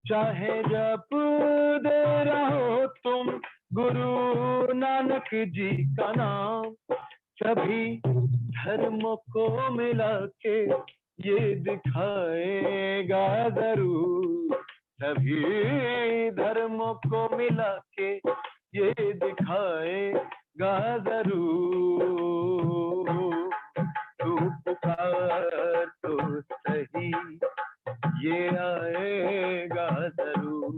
चाहे जपते रहो तुम गुरु नानक जी का नाम, सभी धर्मों को मिला के ये दिखाएगा जरूर। सभी धर्मों को मिला के ये दिखाएगा जरूर। तू पुकार तो सही ये आएगा जरूर।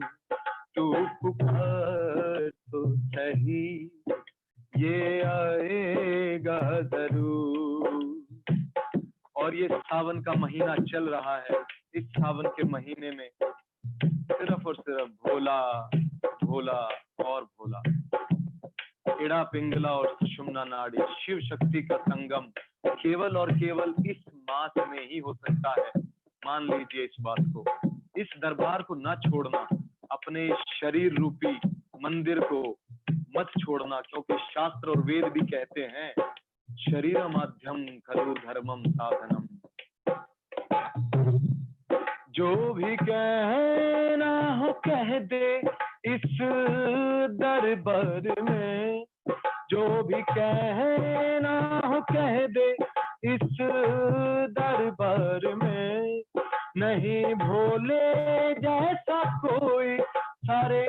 तू पुकार तो सही ये आएगा जरूर। और ये सावन का महीना चल रहा है। इस सावन के महीने में सिर्फ और सिर्फ भोला भोला और भोला, इड़ा पिंगला और सुषुम्ना नाड़ी, शिव शक्ति का संगम केवल और केवल इस मास में ही हो सकता है। मान लीजिए इस बात को, इस दरबार को न छोड़ना, अपने शरीर रूपी मंदिर को मत छोड़ना, क्योंकि शास्त्र और वेद भी कहते हैं शरीर माध्यम खलु धर्मम साधनम। जो भी कहना हो कह दे इस दरबार में, जो भी कहना हो कह दे इस दरबार में, नहीं भोले जैसा कोई सारे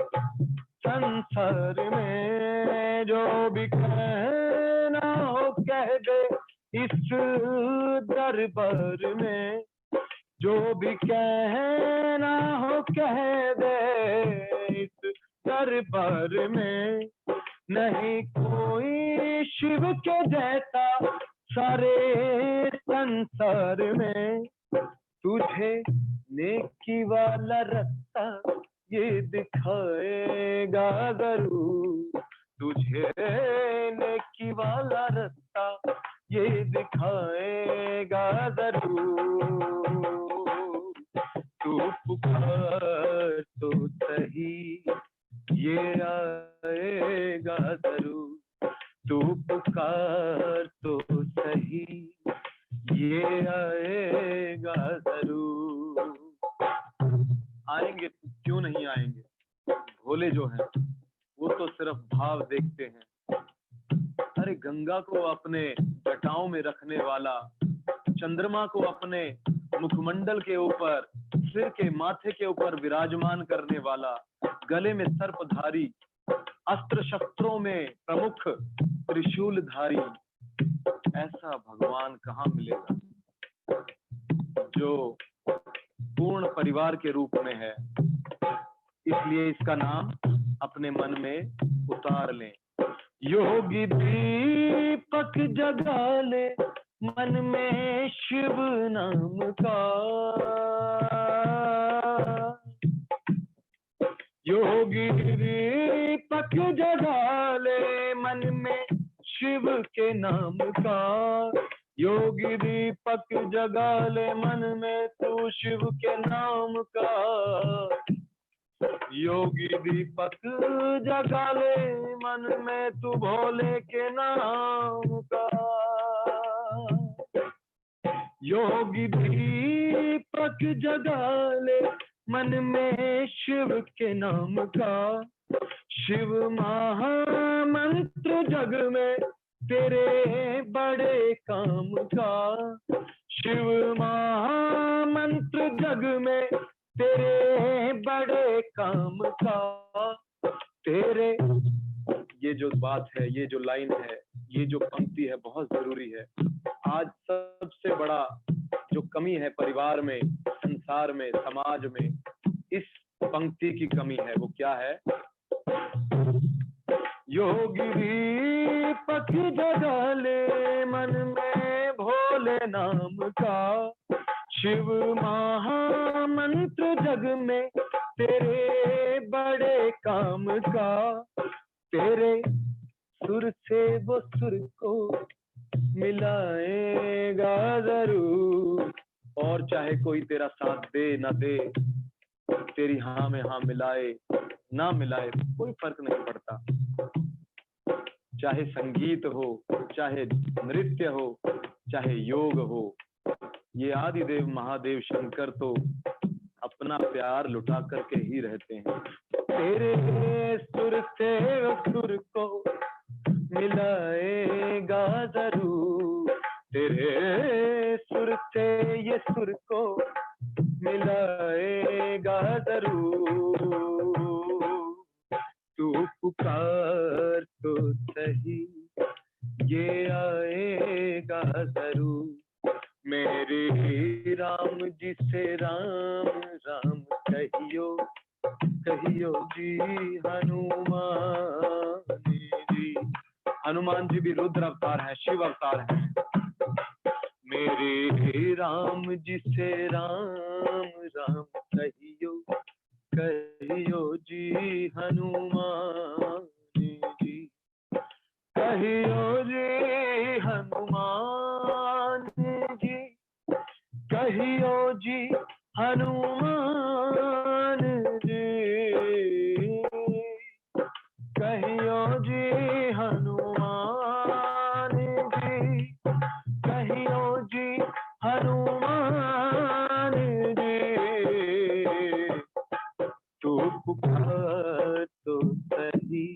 संसार में। जो भी कहना हो कह दे इस दरबार में, जो भी कहना हो कह दे इस दरबार में, नहीं कोई शिव के जैसा सारे संसार में। तुझे नेकी वाला रास्ता ये दिखाएगा जरूर। तुझे नेकी वाला रास्ता ये दिखाएगा जरूर। तू पुकार तो सही ये आएगा जरूर। तू पुकार तो सही ये आएगा जरूर। आएंगे क्यों नहीं आएंगे? भोले जो हैं वो तो सिर्फ भाव देखते हैं। अरे गंगा को अपने जटाओं में रखने वाला, चंद्रमा को अपने मुखमंडल के ऊपर, सिर के माथे के ऊपर विराजमान करने वाला, गले में सर्पधारी, अस्त्र शस्त्रों में प्रमुख त्रिशूलधारी, ऐसा भगवान कहाँ मिलेगा जो पूर्ण परिवार के रूप में है। इसलिए इसका नाम अपने मन में उतार लें। योगी दीपक जगा ले मन में शिव नाम का। योगी दीपक जगा ले मन में शिव के नाम का। योगी दीपक जगा ले मन में तू शिव के नाम का। योगी दीपक जगा ले मन में तू भोले के नाम का। योगी दीपक जगा ले मन में शिव के नाम का। शिव महामंत्र जग में तेरे बड़े काम का। शिव महामंत्र जग में तेरे बड़े काम का। तेरे, ये जो बात है, ये जो लाइन है, ये जो पंक्ति है, बहुत जरूरी है। आज सबसे बड़ा जो कमी है परिवार में, संसार में, समाज में, इस पंक्ति की कमी है। वो क्या है? योगिरी पख जगले मन में भोले नाम का, शिव महामंत्र जग में तेरे बड़े काम का, तेरे सुर से वो सुर को मिलाएगा जरूर, और चाहे कोई तेरा साथ दे ना दे, तेरी हाँ में हाँ मिलाए ना मिलाए कोई फर्क नहीं पड़ता। चाहे संगीत हो, चाहे नृत्य हो, चाहे योग हो, ये आदिदेव महादेव शंकर तो अपना प्यार लुटा करके ही रहते हैं। तेरे सुर से सुर को मिलाएगा जरूर, तेरे सुर से ये सुर को मिलाएगा जरूर। तू पुकार तो सही ये आएगा जरूर, मेरे राम जी से राम राम कहियो, कहियो जी हनुमान जी। हनुमान जी भी रुद्र अवतार है, शिव अवतार है। मेरे राम जी से राम राम कहियो, कहियो जी हनुमान जी, कहियो जी हनुमान जी, कहियो जी हनुमान जी, कहियो जी हनुमान जी, कहियो जी हनुमान जी। तू पुकार तो सही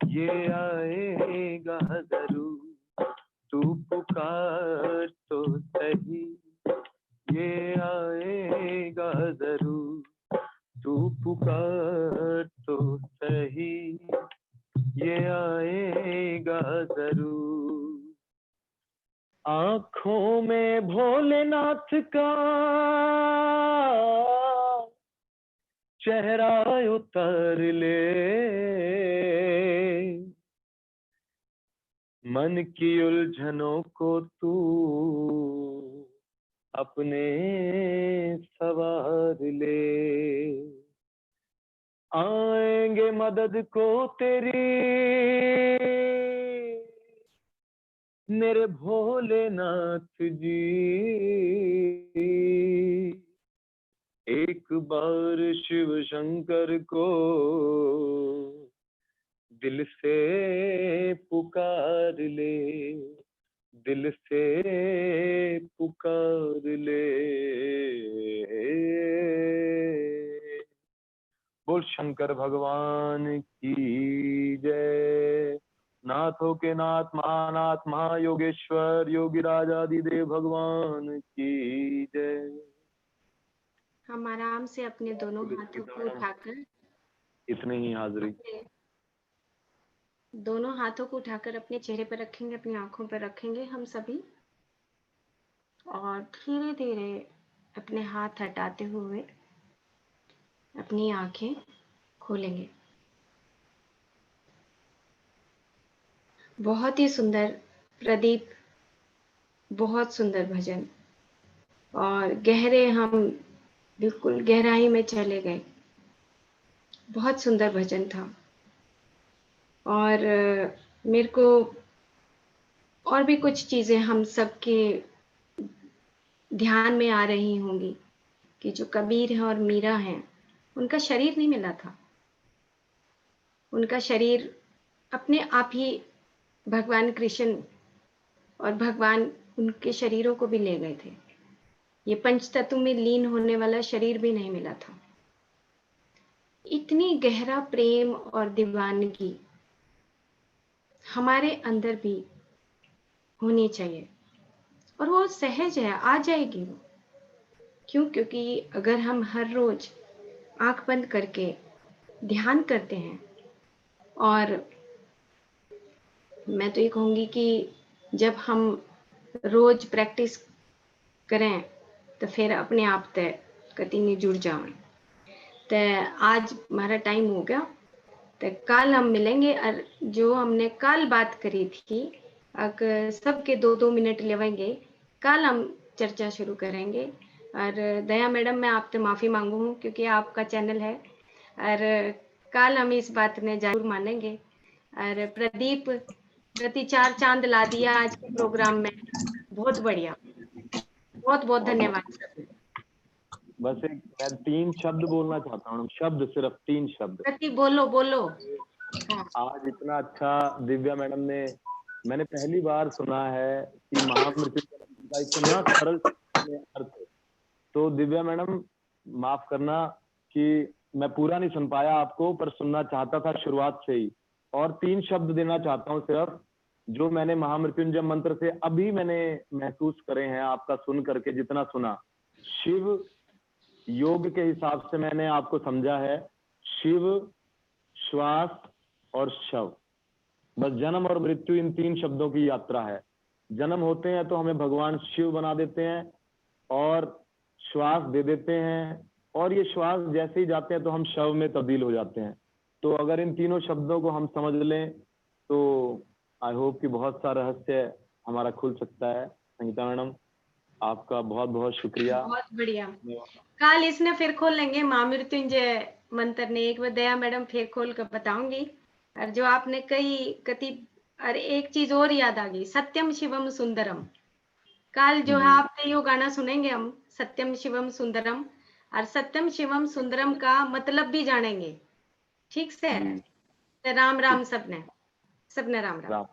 ये आएगा जरूर, तू पुकार तो सही ये आएगा जरूर, तू पुकार तो सही ये आएगा जरूर। आंखों में भोलेनाथ का चेहरा उतार ले, मन की उलझनों को तू अपने सवार ले। आएंगे मदद को तेरी मेरे भोलेनाथ जी, एक बार शिव शंकर को दिल से पुकार ले, दिल से पुकार ले। बोल शंकर भगवान की जय। नाथों के नाथ महानाथ महायोगेश्वर योगीराज आदिदेव भगवान की जय। हम आराम से अपने दोनों हाथों को उठाकर, इतने ही हाजिरी, दोनों हाथों को उठाकर अपने चेहरे पर रखेंगे, अपनी आंखों पर रखेंगे हम सभी, और धीरे धीरे अपने हाथ हटाते हुए अपनी आंखें खोलेंगे। बहुत ही सुंदर प्रदीप, बहुत सुंदर भजन, और गहरे हम बिल्कुल गहराई में चले गए। बहुत सुंदर भजन था, और मेरे को और भी कुछ चीज़ें हम सबके ध्यान में आ रही होंगी कि जो कबीर हैं और मीरा हैं, उनका शरीर नहीं मिला था, उनका शरीर अपने आप ही भगवान कृष्ण और भगवान उनके शरीरों को भी ले गए थे। ये पंच तत्व में लीन होने वाला शरीर भी नहीं मिला था। इतनी गहरा प्रेम और दीवानगी हमारे अंदर भी होनी चाहिए, और वो सहज है, आ जाएगी वो। क्यों? क्योंकि अगर हम हर रोज आंख बंद करके ध्यान करते हैं, और मैं तो ये कहूँगी कि जब हम रोज प्रैक्टिस करें तो फिर अपने आप ते कति नहीं जुड़ जाए। तो आज हमारा टाइम हो गया, तो कल हम मिलेंगे। और जो हमने कल बात करी थी, अगर सबके 2-2 मिनट लेवेंगे, कल हम चर्चा शुरू करेंगे। और दया मैडम, मैं आपसे माफ़ी मांगू हूँ क्योंकि आपका चैनल है, और कल हम इस बात ने जरूर मानेंगे। और प्रदीप, प्रति 4 चांद ला दिया आज के प्रोग्राम में, बहुत बढ़िया, बहुत बहुत धन्यवाद। बस एक मैं 3 शब्द बोलना चाहता हूँ, शब्द, सिर्फ 3 शब्द। प्रति बोलो बोलो। हाँ। आज इतना अच्छा दिव्या मैडम ने, मैंने पहली बार सुना है कि महामृत्युंजय मंत्र का इतना सरल अर्थ। तो दिव्या मैडम, माफ करना कि मैं पूरा नहीं सुन पाया आपको, पर सुनना चाहता था शुरुआत से ही। और 3 शब्द देना चाहता हूँ सिर्फ, जो मैंने महामृत्युंजय मंत्र से अभी मैंने महसूस करे हैं आपका सुन करके, जितना सुना। शिव योग के हिसाब से मैंने आपको समझा है, शिव, श्वास और शव। बस जन्म और मृत्यु, इन 3 शब्दों की यात्रा है। जन्म होते हैं तो हमें भगवान शिव बना देते हैं और श्वास दे देते हैं, और ये श्वास जैसे ही जाते हैं तो हम शव में तब्दील हो जाते हैं। तो अगर इन तीनों शब्दों को हम समझ लें तो आई होप कि बहुत सा रहस्य हमारा खुल सकता है। संगीता मैडम, आपका बहुत बहुत शुक्रिया। बहुत बढ़िया। कल इसने फिर खोल लेंगे महामृत्युंजय मंत्र ने, एक बार दया मैडम फिर खोल कर बताऊंगी। और जो आपने कई और एक चीज और याद आ गई, सत्यम शिवम सुंदरम। कल जो है आपने यो गाना सुनेंगे हम, सत्यम शिवम सुंदरम, और सत्यम शिवम सुंदरम का मतलब भी जानेंगे। ठीक से? राम राम सबने, सबने राम राम।